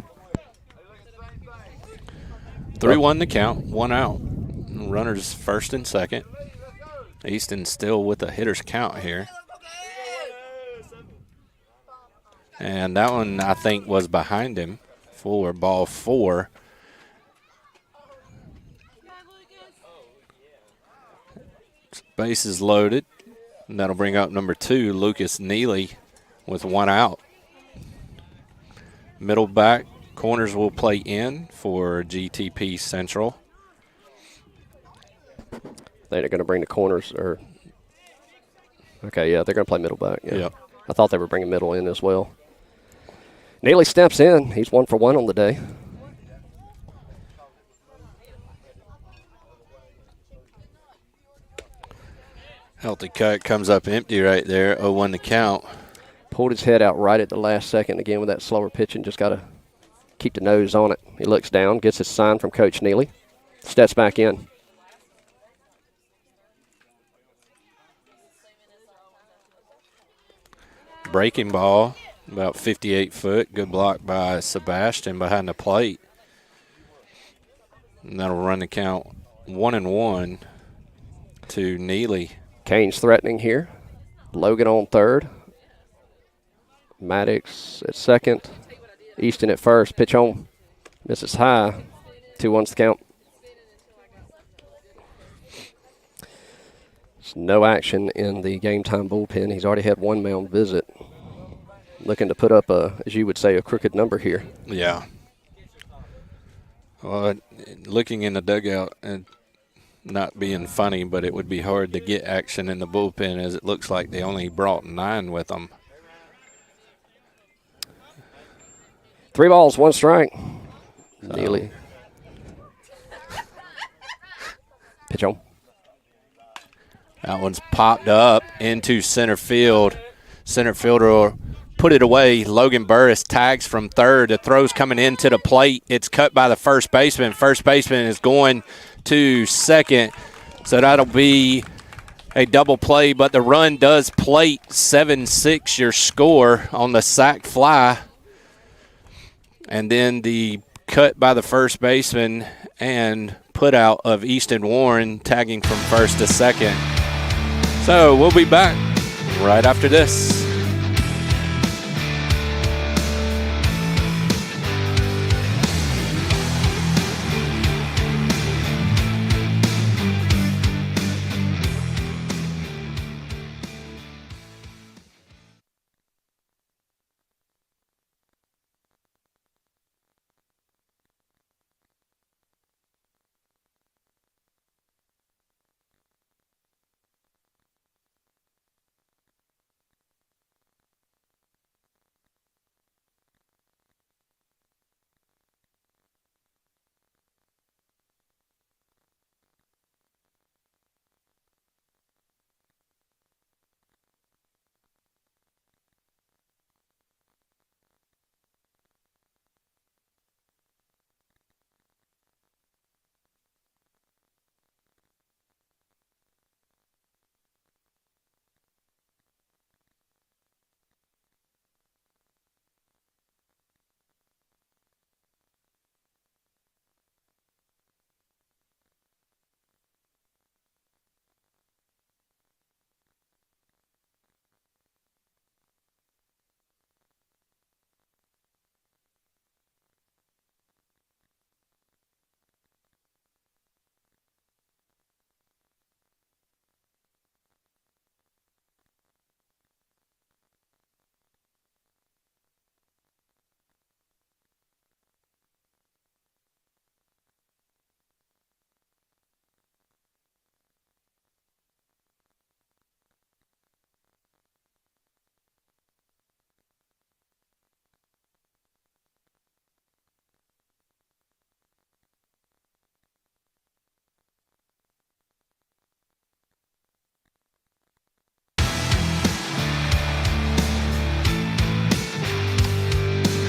3-1 the count, 1 out. Runners first and second. Easton still with a hitter's count here. And that one, I think, was behind him for ball 4. Base is loaded. And that'll bring up number 2, Lucas Neely, with 1 out. Middle back corners will play in for GTP Central. I think they're going to bring the corners. Okay, yeah, they're going to play middle back. Yeah. Yep. I thought they were bringing middle in as well. Neely steps in. He's 1 for 1 on the day. Healthy cut comes up empty right there. 0-1 the count. Pulled his head out right at the last second again with that slower pitching. Just got to keep the nose on it. He looks down, gets his sign from Coach Neely. Steps back in. Breaking ball, about 58 foot. Good block by Sebastian behind the plate. And that'll run the count 1-1 to Neely. Kane's threatening here. Logan on third. Maddox at second. Easton at first. Pitch on. Misses high. 2-1's the count. There's no action in the game time bullpen. He's already had 1 mound visit. Looking to put up as you would say, a crooked number here. Yeah. Well, looking in the dugout and not being funny, but it would be hard to get action in the bullpen as it looks like they only brought 9 with them. 3 balls, 1 strike. Neely. Pitch on. That one's popped up into center field. Center fielder will put it away. Logan Burris tags from third. The throw's coming into the plate. It's cut by the first baseman. First baseman is going to second. So that'll be a double play, but the run does plate. 7-6 your score on the sac fly. And then the cut by the first baseman and put out of Easton Warren tagging from first to second. So we'll be back right after this.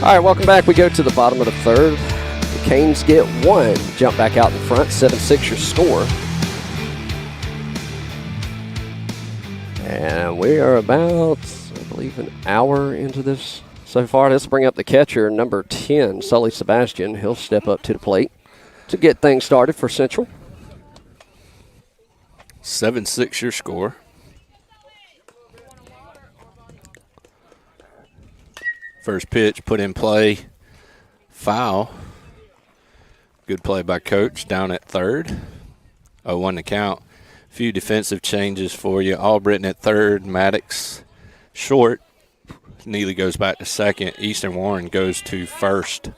All right, welcome back. We go to the bottom of the third. The Canes get 1. Jump back out in front. 7-6 your score. And we are about, I believe, an hour into this so far. Let's bring up the catcher, number 10, Sully Sebastian. He'll step up to the plate to get things started for Central. 7-6 your score. First pitch put in play, foul. Good play by Coach down at third. 0-1 to count. Few defensive changes for you. Albritton at third, Maddox short. Neely goes back to second. Eastern Warren goes to first.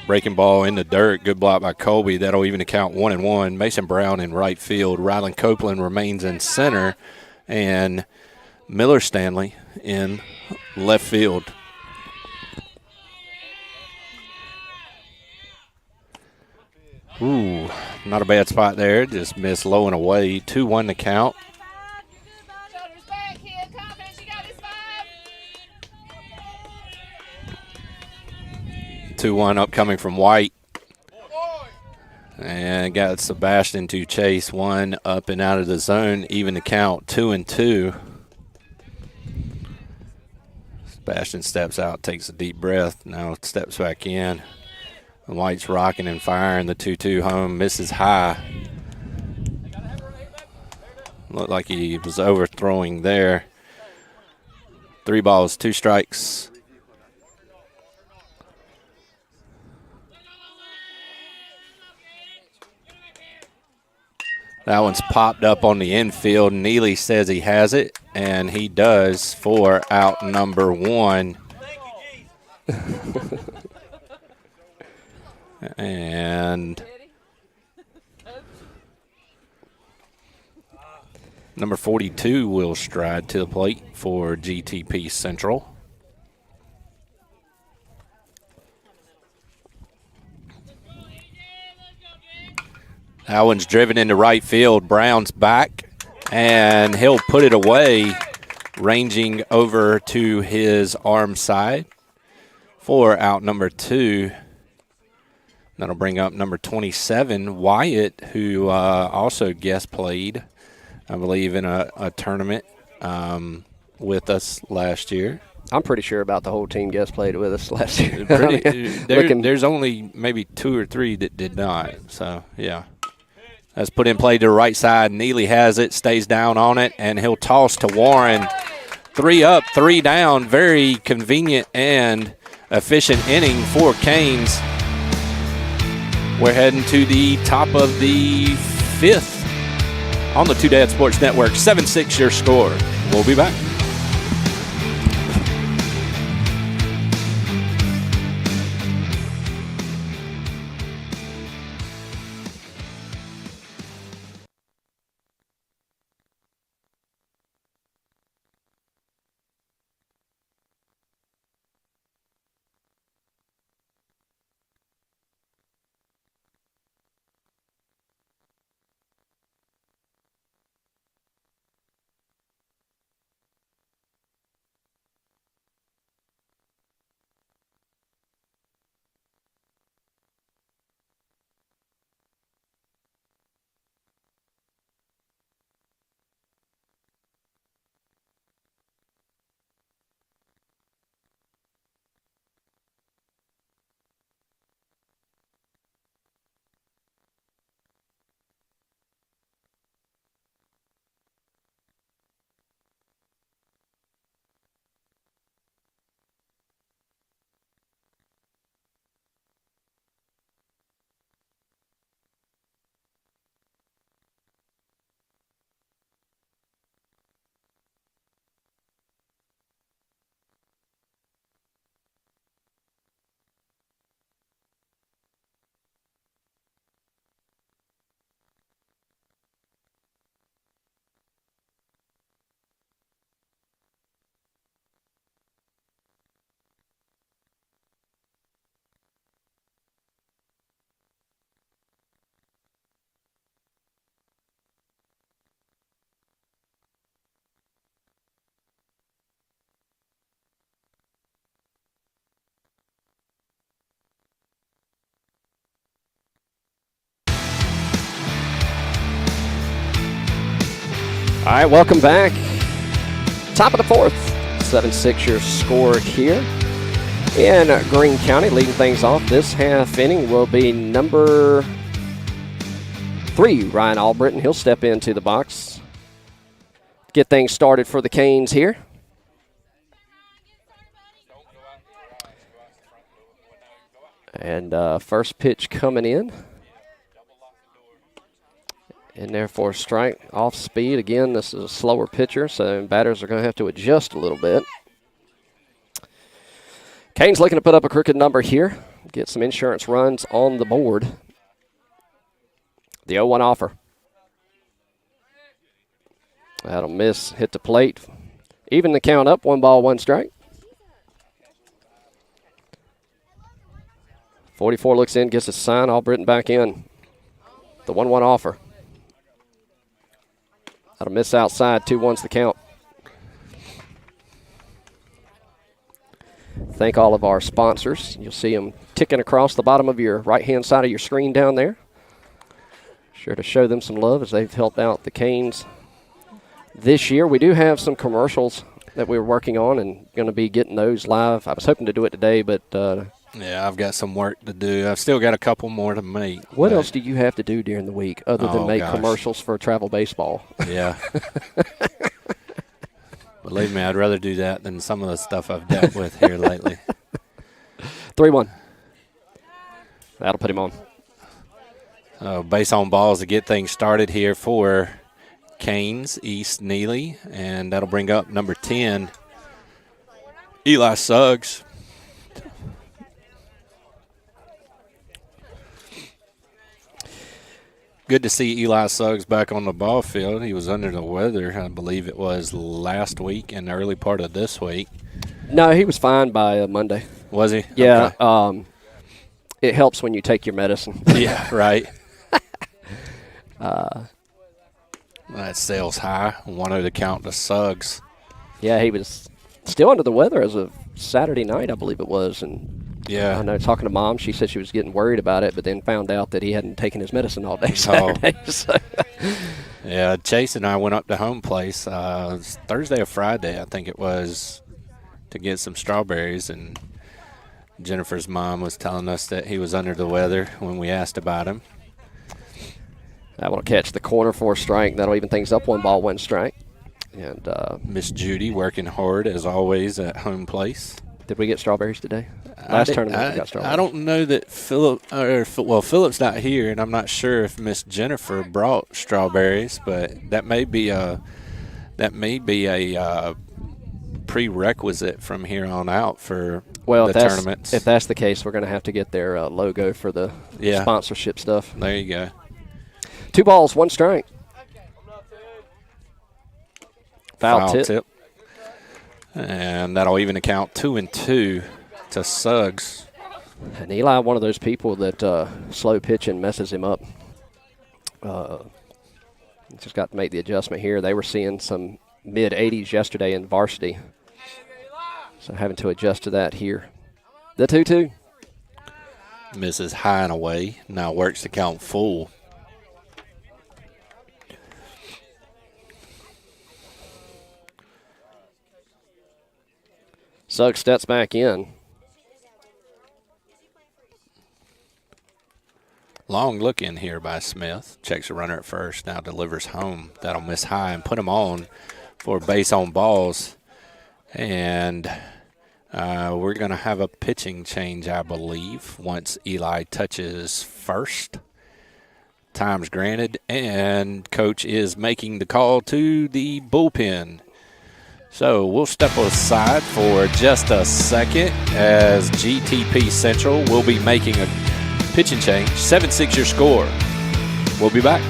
Breaking ball in the dirt. Good block by Colby. That'll even count 1-1. Mason Brown in right field. Rylan Copeland remains in center. And Miller Stanley in left field. Ooh, not a bad spot there. Just missed low and away. 2-1 to count. Shoulders back, kid. Confidence. You got this 5. 2-1 upcoming from White. And got Sebastian to chase one up and out of the zone. Even to count. 2-2. Sebastian steps out, takes a deep breath. Now steps back in. White's rocking and firing. The 2-2 home misses high. Looked like he was overthrowing there. 3 balls, 2 strikes. That one's popped up on the infield. Neely says he has it, and he does for out number 1. And number 42 will stride to the plate for GTP Central. That one's driven into right field. Brown's back, and he'll put it away, ranging over to his arm side for out number 2. That'll bring up number 27, Wyatt, who also guest played, I believe, in a tournament with us last year. I'm pretty sure about the whole team guest played with us last year. There's only maybe 2 or 3 that did not. So, yeah. That's put in play to the right side. Neely has it, stays down on it, and he'll toss to Warren. 3 up, 3 down. Very convenient and efficient inning for Canes. We're heading to the top of the 5th on the Two Dad Sports Network. 7-6 your score. We'll be back. All right, welcome back. Top of the fourth, 7-6 your score here in Greene County. Leading things off this half inning will be number 3, Ryan Albritton. He'll step into the box. Get things started for the Canes here. And first pitch coming in. In there for a strike, off speed. Again, this is a slower pitcher, so batters are going to have to adjust a little bit. Canes looking to put up a crooked number here. Get some insurance runs on the board. The 0-1 offer. That'll miss, hit the plate. Even the count up, 1 ball, 1 strike. 44 looks in, gets a sign, Albritton back in. The 1-1 offer. That'll miss outside, 2-1's the count. Thank all of our sponsors. You'll see them ticking across the bottom of your right-hand side of your screen down there. Sure to show them some love as they've helped out the Canes this year. We do have some commercials that we're working on and going to be getting those live. I was hoping to do it today, but yeah, I've got some work to do. I've still got a couple more to make. What else do you have to do during the week other than make commercials for travel baseball? Yeah. Believe me, I'd rather do that than some of the stuff I've dealt with here lately. 3-1. That'll put him on. Base on balls to get things started here for Canes, East-Neely, and that'll bring up number 10, Eli Suggs. Good to see Eli Suggs back on the ball field. He was under the weather, I believe it was last week and the early part of this week. No, he was fine by Monday. Was he? Yeah. Okay. It helps when you take your medicine. Yeah, right. That sales high. 1-0 to count to Suggs. Yeah, he was still under the weather as of Saturday night, I believe it was. And yeah, I know talking to Mom, she said she was getting worried about it, but then found out that he hadn't taken his medicine all day Saturday. Oh. So. Yeah, Chase and I went up to home place it was Thursday or Friday, I think it was, to get some strawberries, and Jennifer's mom was telling us that he was under the weather when we asked about him. That one will catch the corner for a strike. That'll even things up, 1 ball, 1 strike. And Miss Judy working hard as always at home place. Did we get strawberries today? Last tournament we got strawberries. I don't know that Philip's not here, and I'm not sure if Miss Jennifer brought strawberries, but that may be a prerequisite from here on out for the tournaments. If that's the case, we're going to have to get their logo for the sponsorship stuff. There you go. 2 balls, 1 strike. Foul tip. And that'll even account 2-2 to Suggs. And Eli, one of those people that slow pitching messes him up. Just got to make the adjustment here. They were seeing some mid-80s yesterday in varsity. So having to adjust to that here. The 2-2. Misses high and away. Now works to count full. Suggs steps back in. Long look in here by Smith. Checks a runner at first. Now delivers home. That'll miss high and put him on for base on balls. And we're going to have a pitching change, I believe, once Eli touches first. Time's granted, and coach is making the call to the bullpen. So we'll step aside for just a second as GTP Central will be making a pitching change. 7-6 your score. We'll be back.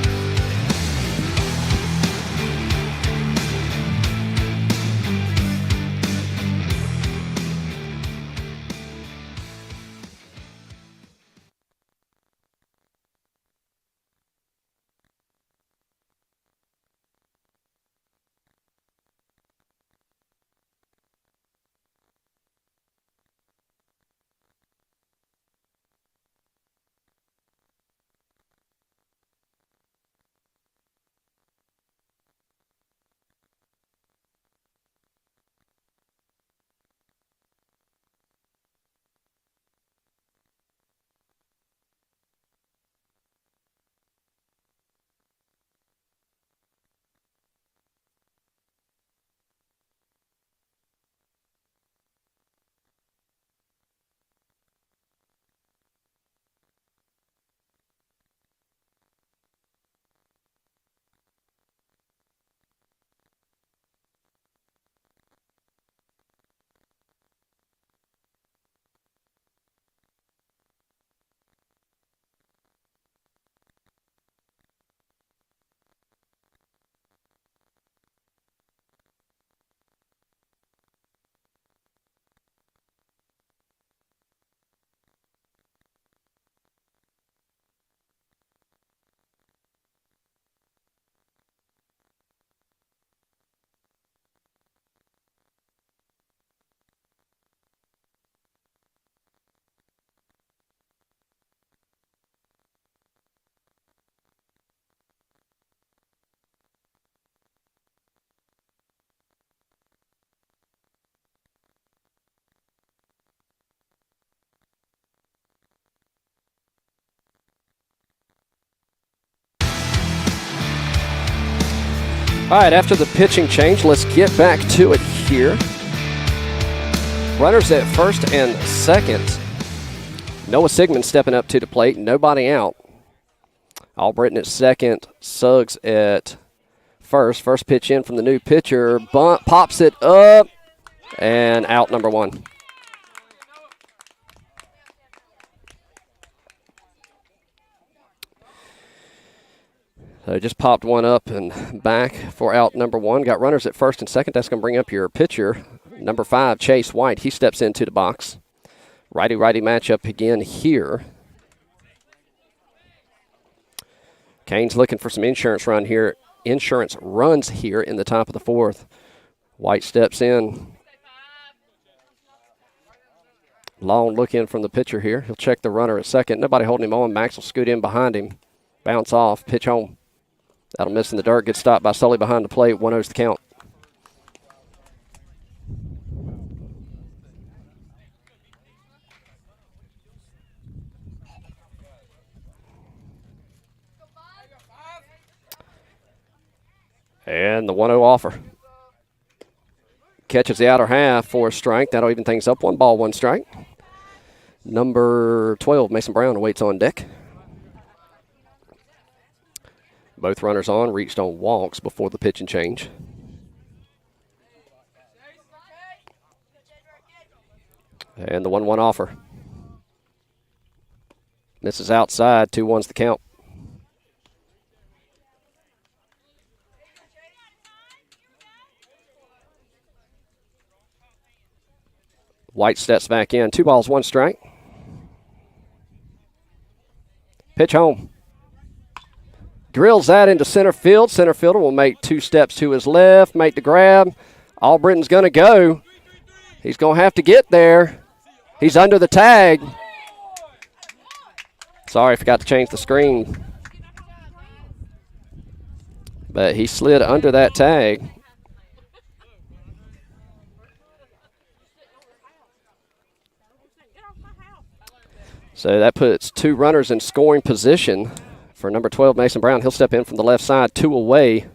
All right, after the pitching change, let's get back to it here. Runners at first and second. Noah Sigmund stepping up to the plate. Nobody out. Albritton at second. Suggs at first. First pitch in from the new pitcher. Bunt, pops it up, and out number one. So just popped one up and back for out number one. Got runners at first and second. That's going to bring up your pitcher, number 5, Chase White. He steps into the box. Righty-righty matchup again here. Kane's looking for some insurance runs here in the top of the fourth. White steps in. Long look in from the pitcher here. He'll check the runner at second. Nobody holding him on. Max will scoot in behind him. Bounce off. Pitch home. That'll miss in the dirt. Gets stopped by Sully behind the plate. 1-0's the count. And the 1-0 offer. Catches the outer half for a strike. That'll even things up. 1 ball, 1 strike. Number 12, Mason Brown, awaits on deck. Both runners on, reached on walks before the pitch and change. And the 1-1 offer. Misses outside, 2-1's the count. White steps back in, 2 balls, 1 strike. Pitch home. Drills that into center field. Center fielder will make 2 steps to his left, make the grab. Albritton's going to go. He's going to have to get there. He's under the tag. Sorry, I forgot to change the screen. But he slid under that tag. So that puts 2 runners in scoring position. For number 12, Mason Brown, he'll step in from the left side, 2 away.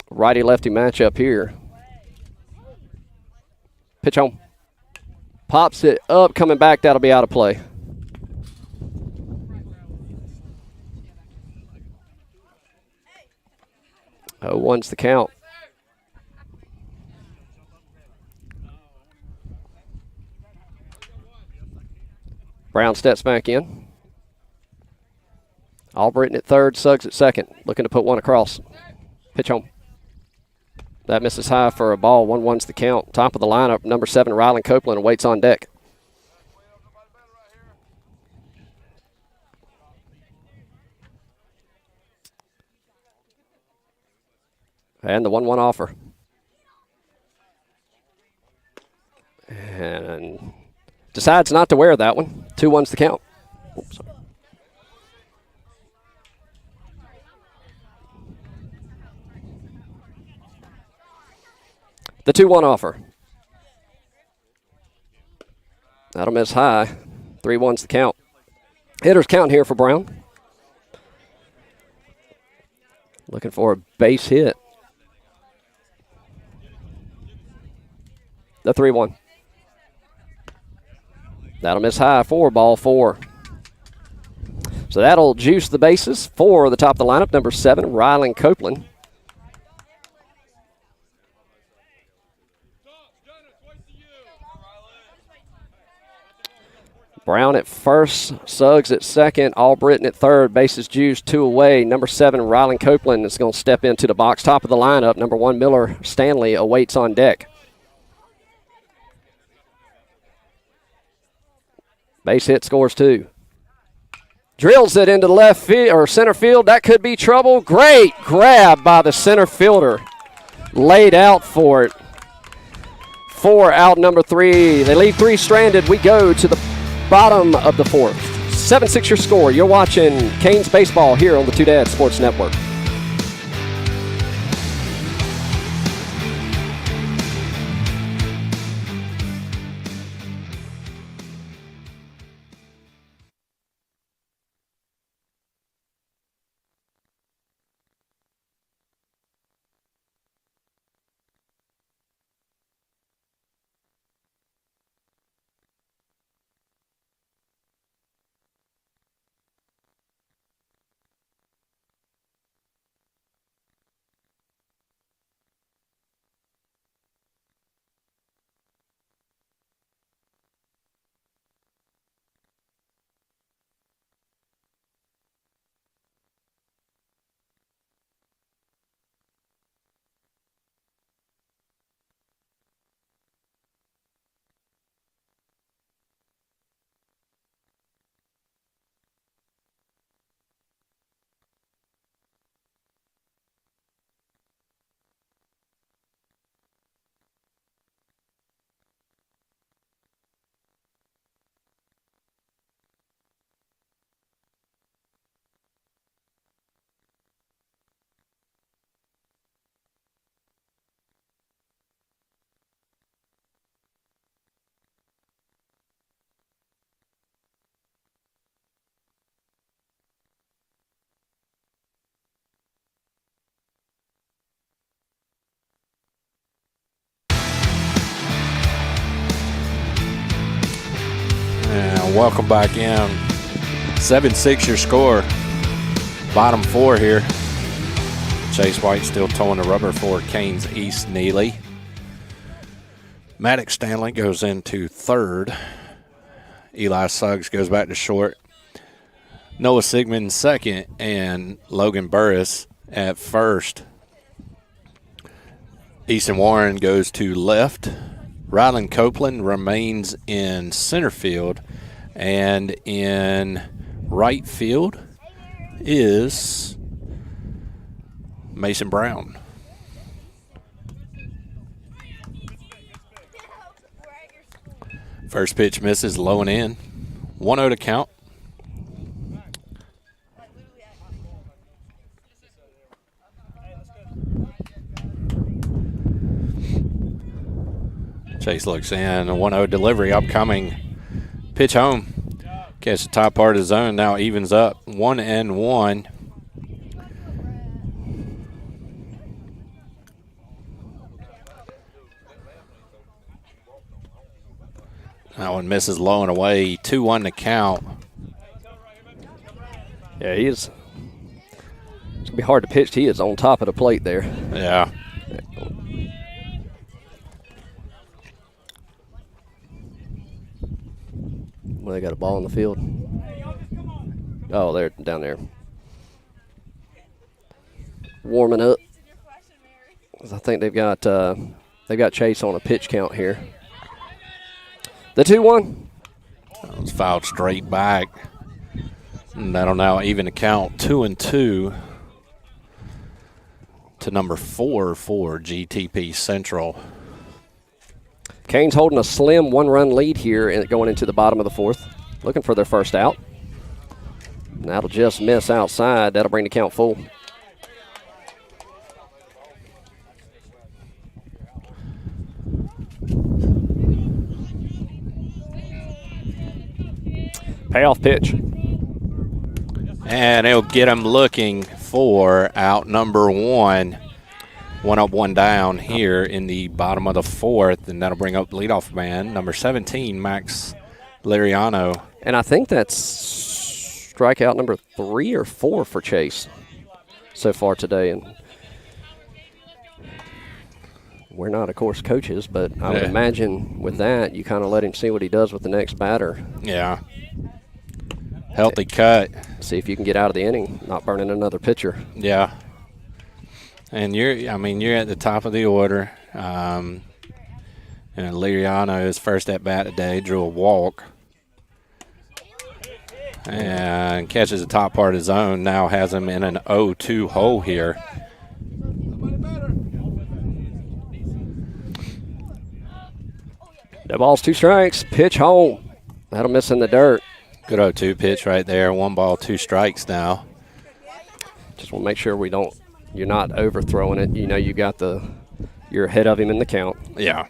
Righty-lefty matchup here. Pitch home. Pops it up, coming back, that'll be out of play. Oh, 1's the count. Brown steps back in. Albritton at third, Suggs at second. Looking to put 1 across. Pitch home. That misses high for a ball. 1-1's the count. Top of the lineup, number 7, Rylan Copeland, awaits on deck. And the 1-1 offer. And decides not to wear that one. 2-1's the count. Oops, sorry. The 2-1 offer. That'll miss high. 3-1's the count. Hitters count here for Brown. Looking for a base hit. The 3-1. That'll miss high. 4 ball, 4. So that'll juice the bases for the top of the lineup. Number 7, Rylan Copeland. Brown at first, Suggs at second, Albritton at third. Bases juiced, 2 away. Number 7, Rylan Copeland is going to step into the box. Top of the lineup, number 1, Miller Stanley awaits on deck. Base hit, scores 2. Drills it into the left field or center field. That could be trouble. Great grab by the center fielder. Laid out for it. 4 out, number 3. They leave 3 stranded. We go to the bottom of the 4th. 7-6 your score. You're watching Canes Baseball here on the Two Dads Sports Network. welcome back in. 7-6 your score. Bottom 4 here. Chase White still towing the rubber for Canes East-Neely. Maddox Stanley goes into third. Eli Suggs goes back to short. Noah Sigmund second, and Logan Burris at first. Easton Warren goes to left. Ryland Copeland remains in center field, and in right field is Mason Brown. First pitch misses, low and in. 1-0 to count. Chase looks in, a 1-0 delivery upcoming. Pitch home. Catch the top part of the zone, now evens up. 1-1. That one misses low and away. 2-1 to count. Yeah, it's going to be hard to pitch. He is on top of the plate there. Yeah. Well, they got a ball in the field. Oh, they're down there. Warming up. I think they've got Chase on a pitch count here. The 2-1. That was fouled straight back. And that'll now even the count. 2-2 to number 4 for GTP Central. Canes holding a slim 1-run lead here and going into the bottom of the 4th. Looking for their first out. And that'll just miss outside. That'll bring the count full. Payoff pitch. And it'll get him looking for out number 1. 1 up, 1 down here in the bottom of the 4th, and that'll bring up leadoff man, number 17, Max Liriano. And I think that's strikeout number 3 or 4 for Chase so far today. And we're not, of course, coaches, but I would imagine with that, you kind of let him see what he does with the next batter. Yeah. Healthy cut. See if you can get out of the inning, not burning another pitcher. Yeah. And you're at the top of the order. And Liriano, his first at bat today, drew a walk. And catches the top part of his zone. Now has him in an 0-2 hole here. That ball's 2 strikes. Pitch home. That'll miss in the dirt. Good 0-2 pitch right there. 1 ball, 2 strikes now. Just want to make sure you're not overthrowing it. You know, you're ahead of him in the count. Yeah.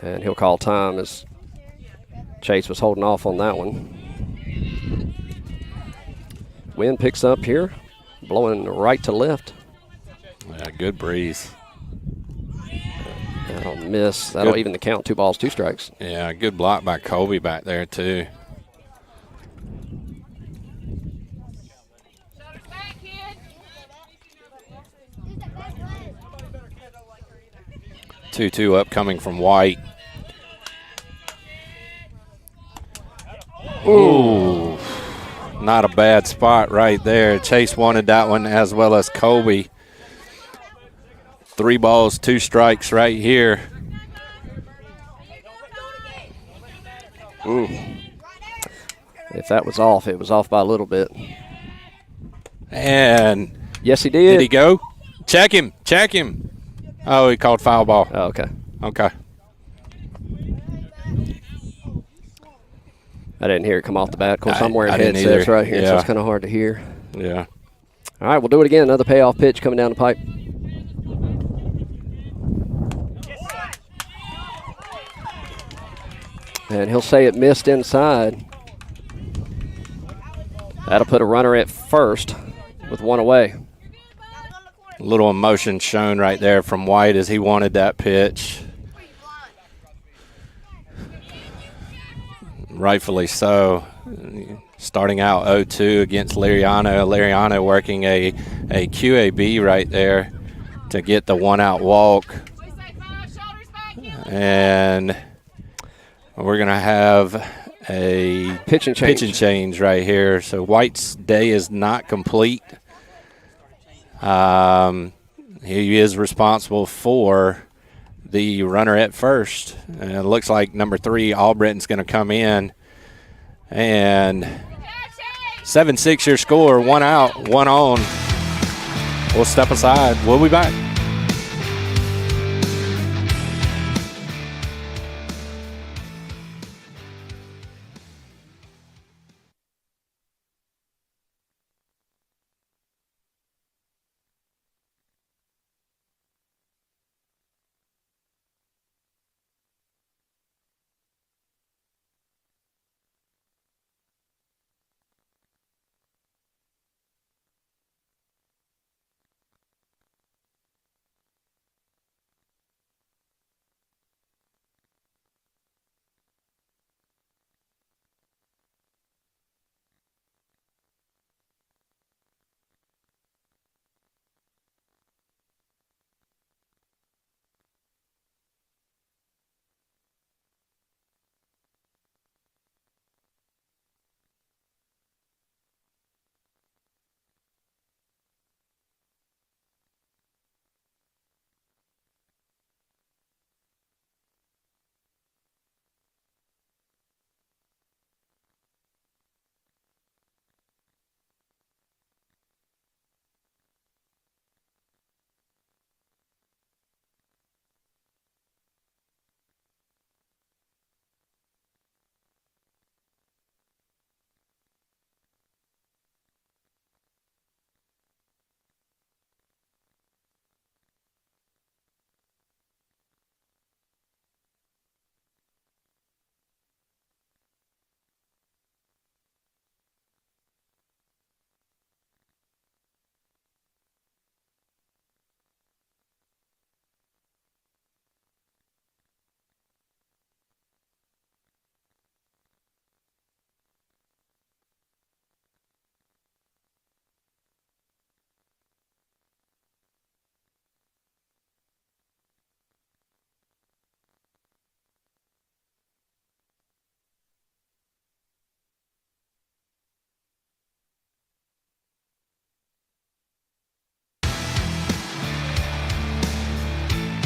And he'll call time as Chase was holding off on that one. Wind picks up here, blowing right to left. Yeah, good breeze. That'll miss. That'll even the count. 2 balls, 2 strikes. Yeah, good block by Colby back there, too. Back, kid. 2-2 upcoming from White. Ooh, not a bad spot right there. Chase wanted that one as well as Colby. 3 balls, 2 strikes right here. If that was off, it was off by a little bit. And yes, he did. Did he go? Check him. Oh, he called foul ball. Oh, okay. Okay. I didn't hear it come off the bat. Of course, I'm wearing I didn't headsets either. right here, so Yeah. it's kind of hard to hear. Yeah. All right, we'll do it again. Another payoff pitch coming down the pipe. And he'll say it missed inside. That'll put a runner at first with 1 away. A little emotion shown right there from White as he wanted that pitch. rightfully so. Starting out 0-2 against Liriano. Liriano working a QAB right there to get the one-out walk. And we're going to have a pitch and change right here. So White's day is not complete. He is responsible for the runner at first. And it looks like number 3, Albritton's going to come in. And 7-6 your score, 1 out, 1 on. We'll step aside. We'll be back.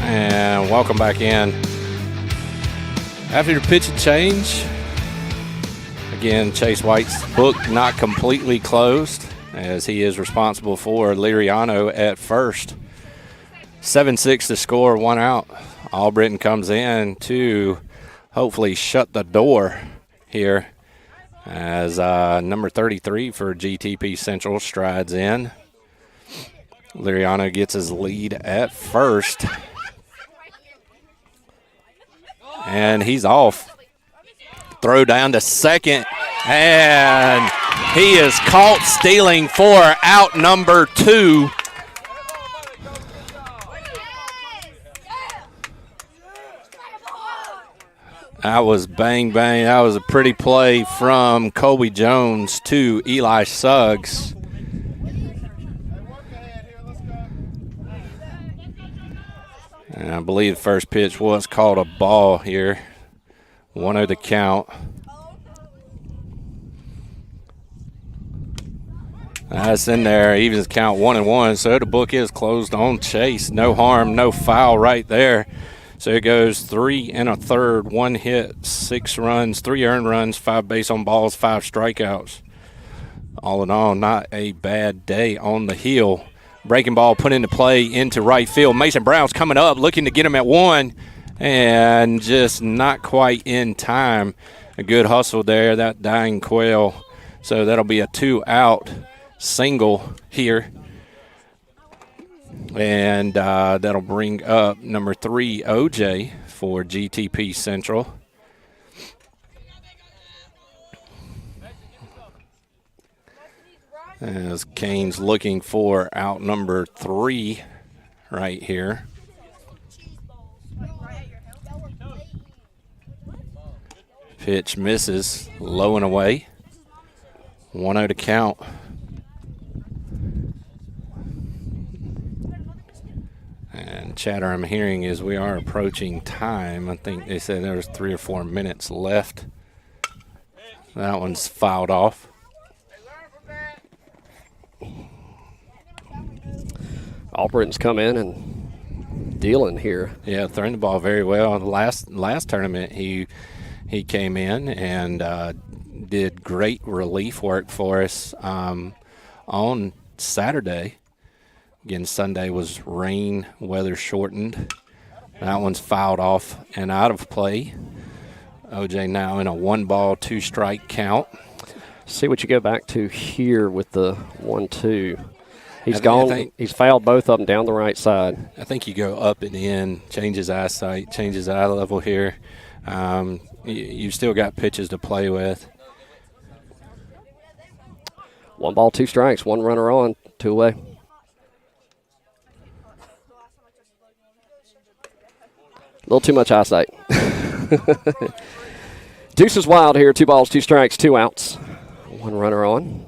And welcome back in. After your pitch and change, again, Chase White's book not completely closed as he is responsible for Liriano at first. 7-6 to score, 1 out. Albritton comes in to hopefully shut the door here as number 33 for GTP Central strides in. Liriano gets his lead at first. And he's off. Throw down to second. And he is caught stealing for out number 2. That was bang, bang. That was a pretty play from Colby Jones to Eli Suggs. And I believe the first pitch was called a ball here. 1-0 the count. That's in there. Evens count 1-1. So the book is closed on Chase. No harm, no foul right there. So it goes 3 1/3, 1 hit, 6 runs, 3 earned runs, 5 base on balls, 5 strikeouts. All in all, not a bad day on the hill. Breaking ball put into play into right field. Mason Brown's coming up, looking to get him at 1, and just not quite in time. A good hustle there, that dying quail. So that'll be a 2-out single here. And that'll bring up number 3, OJ, for GTP Central. As Kane's looking for out number 3 right here. Pitch misses, low and away. 1-0 to count. And chatter I'm hearing is we are approaching time. I think they said there was 3 or 4 minutes left. That one's fouled off. Albritton's come in and dealing here. Yeah, throwing the ball very well. Last tournament he came in and did great relief work for us on Saturday. Again, Sunday was rain, weather shortened. That one's fouled off and out of play. OJ now in a 1-ball, 2-strike count. See what you go back to here with the 1-2. He's he's fouled both of them down the right side. I think you go up and in, changes eyesight, changes eye level here. You've still got pitches to play with. 1 ball, 2 strikes, 1 runner on, 2 away. A little too much eyesight. Deuce is wild here. 2 balls, 2 strikes, 2 outs. 1 runner on.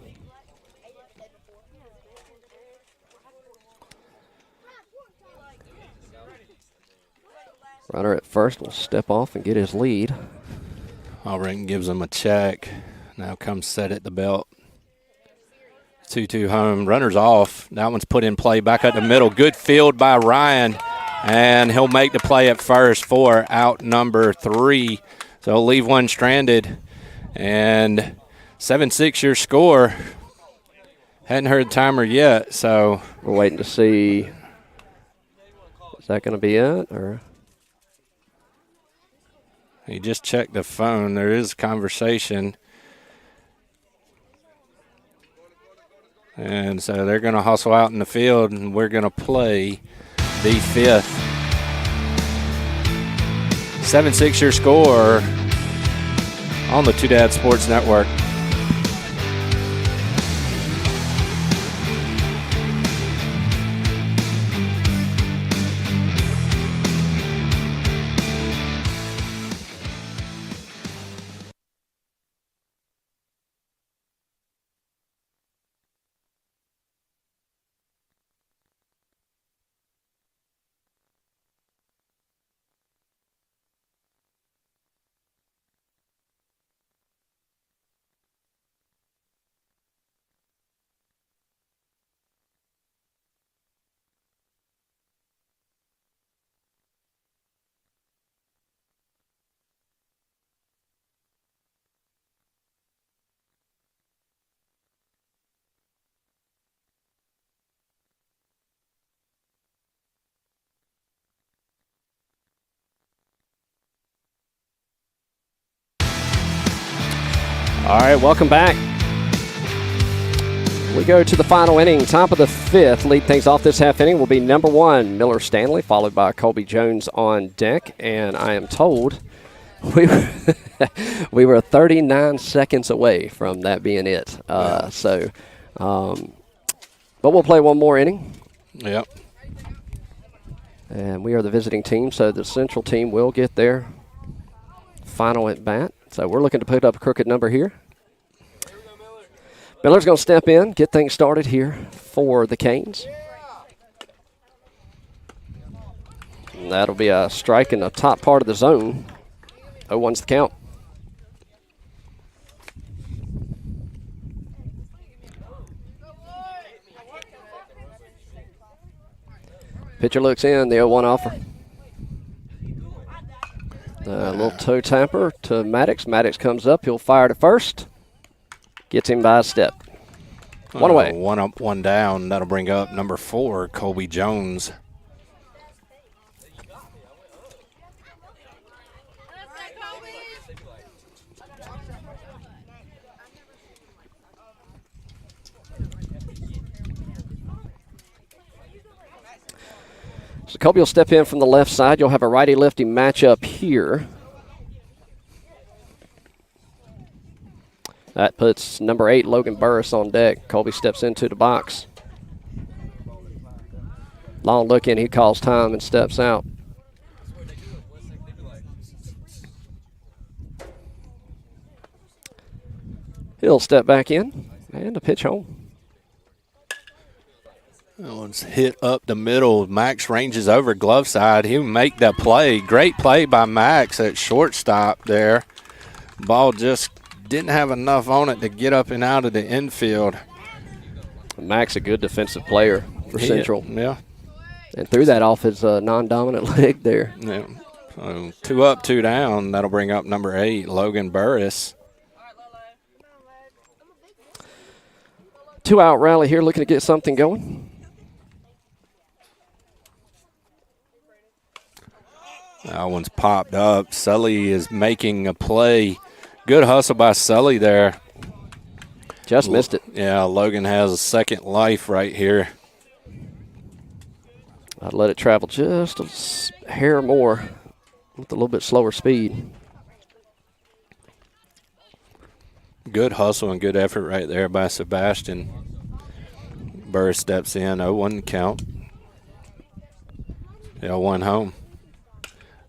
Runner at first will step off and get his lead. Albritton gives him a check. Now comes set at the belt. 2-2 home. Runner's off. That one's put in play back at the middle. Good field by Ryan. And he'll make the play at first for out number 3. So he'll leave one stranded. And 7-6 your score. Hadn't heard the timer yet, so we're waiting to see. Is that going to be it? Or he just checked the phone. There is conversation. And so they're going to hustle out in the field, and we're going to play the 5th. 7-6 your score on the Two Dad Sports Network. all right, welcome back. We go to the final inning, top of the 5th. Lead things off this half inning will be number 1, Miller Stanley, followed by Colby Jones on deck. And I am told we were 39 seconds away from that being it. But we'll play one more inning. Yep. And we are the visiting team, so the Central team will get their final at bat. So we're looking to put up a crooked number here. Miller's going to step in, get things started here for the Canes. And that'll be a strike in the top part of the zone. 0-1's the count. Pitcher looks in, the 0-1 offer. A little toe tapper to Maddox. Maddox comes up. He'll fire to first. Gets him by a step. 1 away. 1 up, 1 down. That'll bring up number 4, Colby Jones. So Colby will step in from the left side. You'll have a righty-lefty matchup here. That puts number 8, Logan Burris, on deck. Colby steps into the box. Long look in, he calls time and steps out. He'll step back in and a pitch home. That one's hit up the middle. Max ranges over glove side. He'll make that play. Great play by Max at shortstop there. Ball just didn't have enough on it to get up and out of the infield. Max, a good defensive player for Central. Yeah. And threw that off his non-dominant leg there. Yeah. So 2 up, 2 down. That'll bring up number 8, Logan Burris. 2-out rally here, looking to get something going. That one's popped up. Sully is making a play. Good hustle by Sully there. Just missed it. Yeah, Logan has a second life right here. I'd let it travel just a hair more with a little bit slower speed. Good hustle and good effort right there by Sebastian. Burris steps in, 0-1 count. 0-1 home.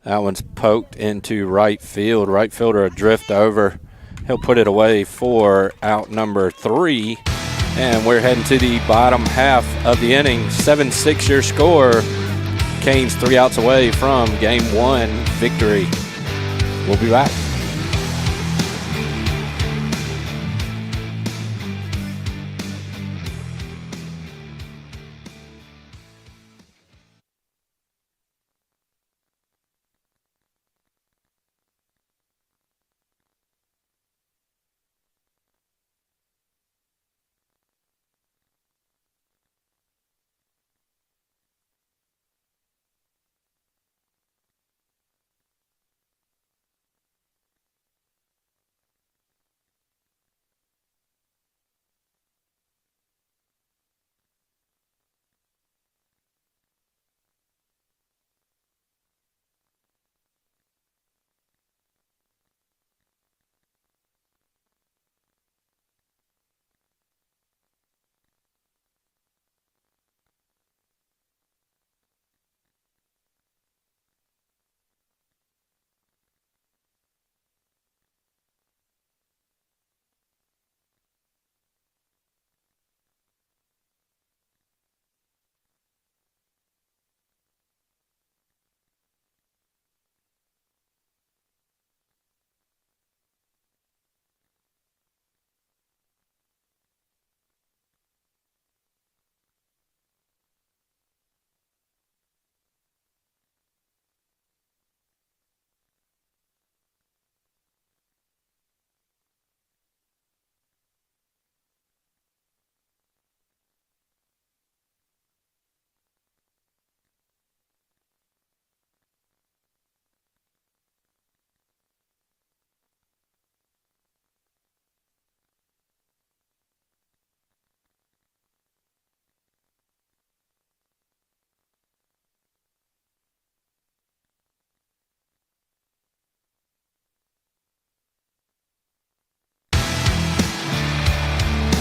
That one's poked into right field. Right fielder a drift over. He'll put it away for out number 3. And we're heading to the bottom half of the inning. 7-6 your score. Canes 3 outs away from game 1 victory. We'll be back.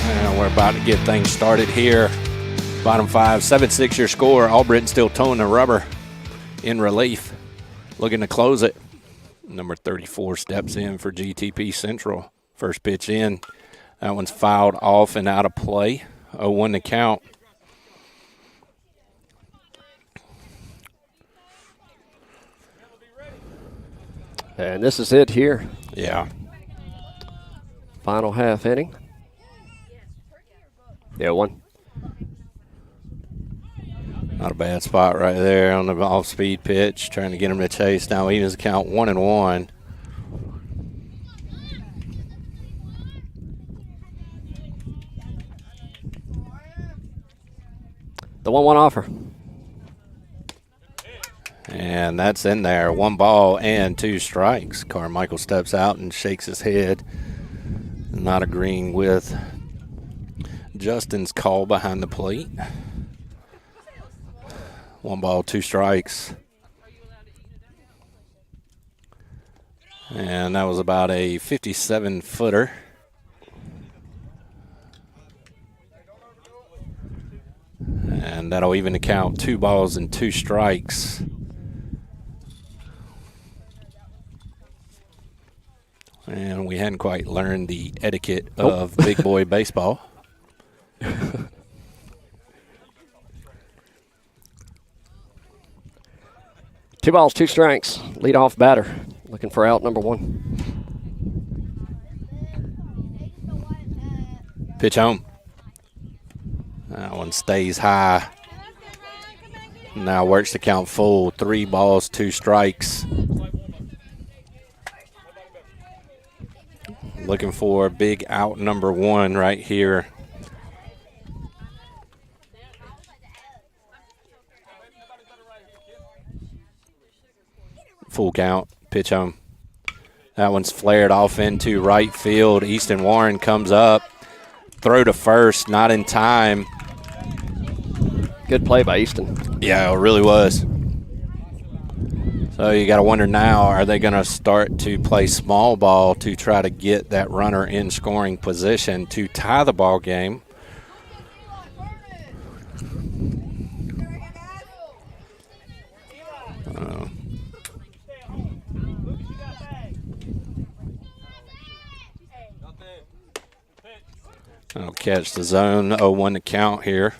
And we're about to get things started here. Bottom 5, 7-6 your score. Albritton still towing the rubber in relief. Looking to close it. Number 34 steps in for GTP Central. First pitch in. That one's fouled off and out of play. 0-1 to count. And this is it here. Yeah. Final half inning. Yeah, 1. Not a bad spot right there on the off-speed pitch, trying to get him to chase. Now evens the count 1-1. The 1-1 offer. And that's in there. 1 ball and 2 strikes. Carmichael steps out and shakes his head, not agreeing with Justin's call behind the plate. 1 ball, 2 strikes. And that was about a 57-footer. And that'll even the count. 2 balls and 2 strikes. And we hadn't quite learned the etiquette of big boy baseball. 2 balls, 2 strikes. Lead off batter. Looking for out number 1. Pitch home. That one stays high. Now works the count full. 3 balls, 2 strikes. Looking for big out number 1 right here. Full count. Pitch home. That one's flared off into right field. Easton Warren comes up. Throw to first, not in time. Good play by Easton. Yeah, it really was. So you got to wonder now, are they going to start to play small ball to try to get that runner in scoring position to tie the ball game? I'll catch the zone. 0-1 to count here.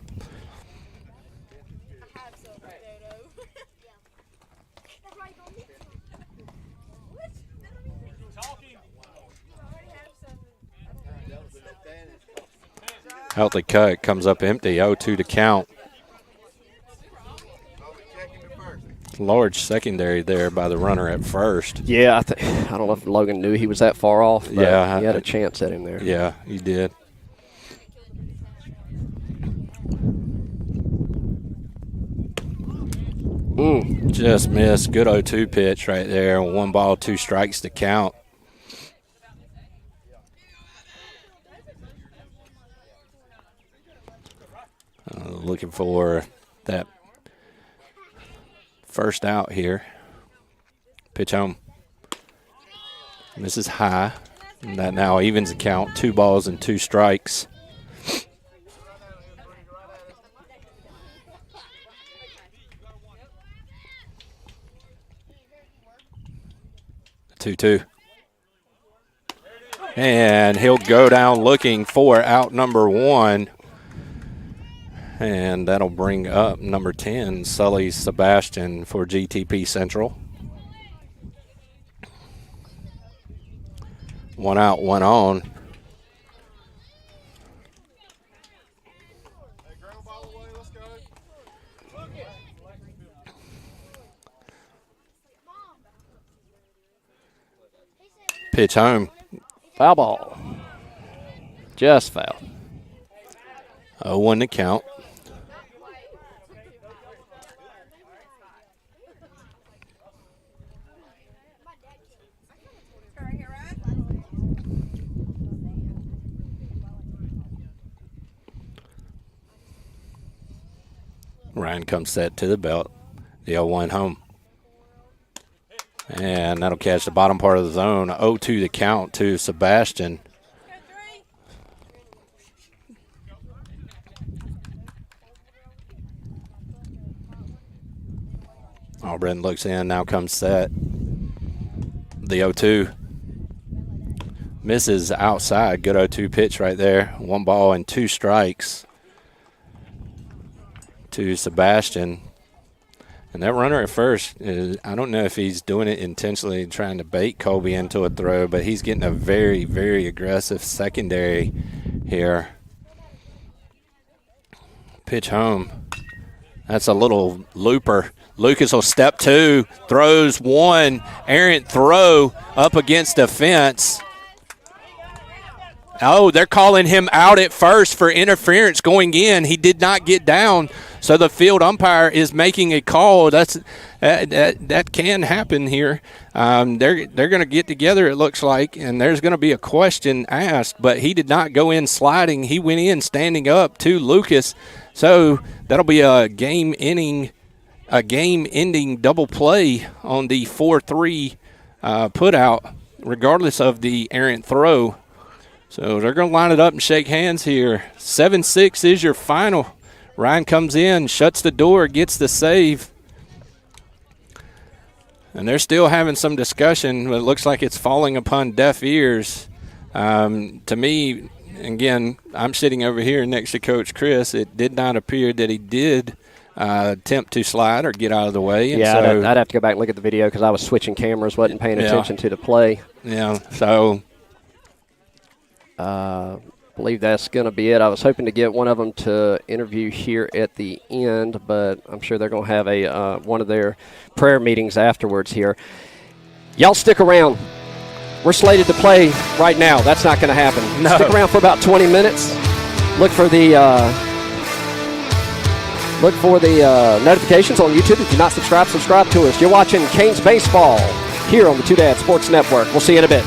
Healthy cut, comes up empty. 0-2 to count. Large secondary there by the runner at first. Yeah, I don't know if Logan knew he was that far off. But yeah, he had a chance at him there. Yeah, he did. Just missed. Good 0-2 pitch right there. 1 ball, 2 strikes to count. Looking for that first out here. Pitch home. This is high. And that now evens the count. 2 balls and 2 strikes. Two. And he'll go down looking for out number 1. And that'll bring up number 10, Sully Sebastian for GTP Central. 1 out, 1 on. Pitch home. Foul ball. Just foul. 0-1 to count. Ryan comes set to the belt. The 0-1 home. And that'll catch the bottom part of the zone. 0-2 to count to Sebastian. Albritton looks in, now comes set. The 0-2. Misses outside. Good 0-2 pitch right there. 1 ball and 2 strikes to Sebastian. And that runner at first, I don't know if he's doing it intentionally trying to bait Colby into a throw, but he's getting a very, very aggressive secondary here. Pitch home. That's a little looper. Lucas will step 2, throws 1, errant throw up against the fence. Oh, they're calling him out at first for interference going in. He did not get down, so the field umpire is making a call. That can happen here. They're going to get together, it looks like, and there's going to be a question asked, but he did not go in sliding. He went in standing up to Lucas, so that'll be a game-ending double play on the 4-3 put-out, regardless of the errant throw. So they're going to line it up and shake hands here. 7-6 is your final. Ryan comes in, shuts the door, gets the save. And they're still having some discussion, but it looks like it's falling upon deaf ears. To me, again, I'm sitting over here next to Coach Chris. It did not appear that he did attempt to slide or get out of the way. And Yeah, so, I'd have to go back and look at the video because I was switching cameras, wasn't paying attention to the play. Yeah, so Believe that's going to be it. I was hoping to get one of them to interview here at the end, but I'm sure they're going to have a one of their prayer meetings afterwards here. Y'all stick around. We're slated to play right now. That's not going to happen. No. Stick around for about 20 minutes. Look for the notifications on YouTube. If you're not subscribed to us. You're watching Canes Baseball here on the Two Dad Sports Network. We'll see you in a bit.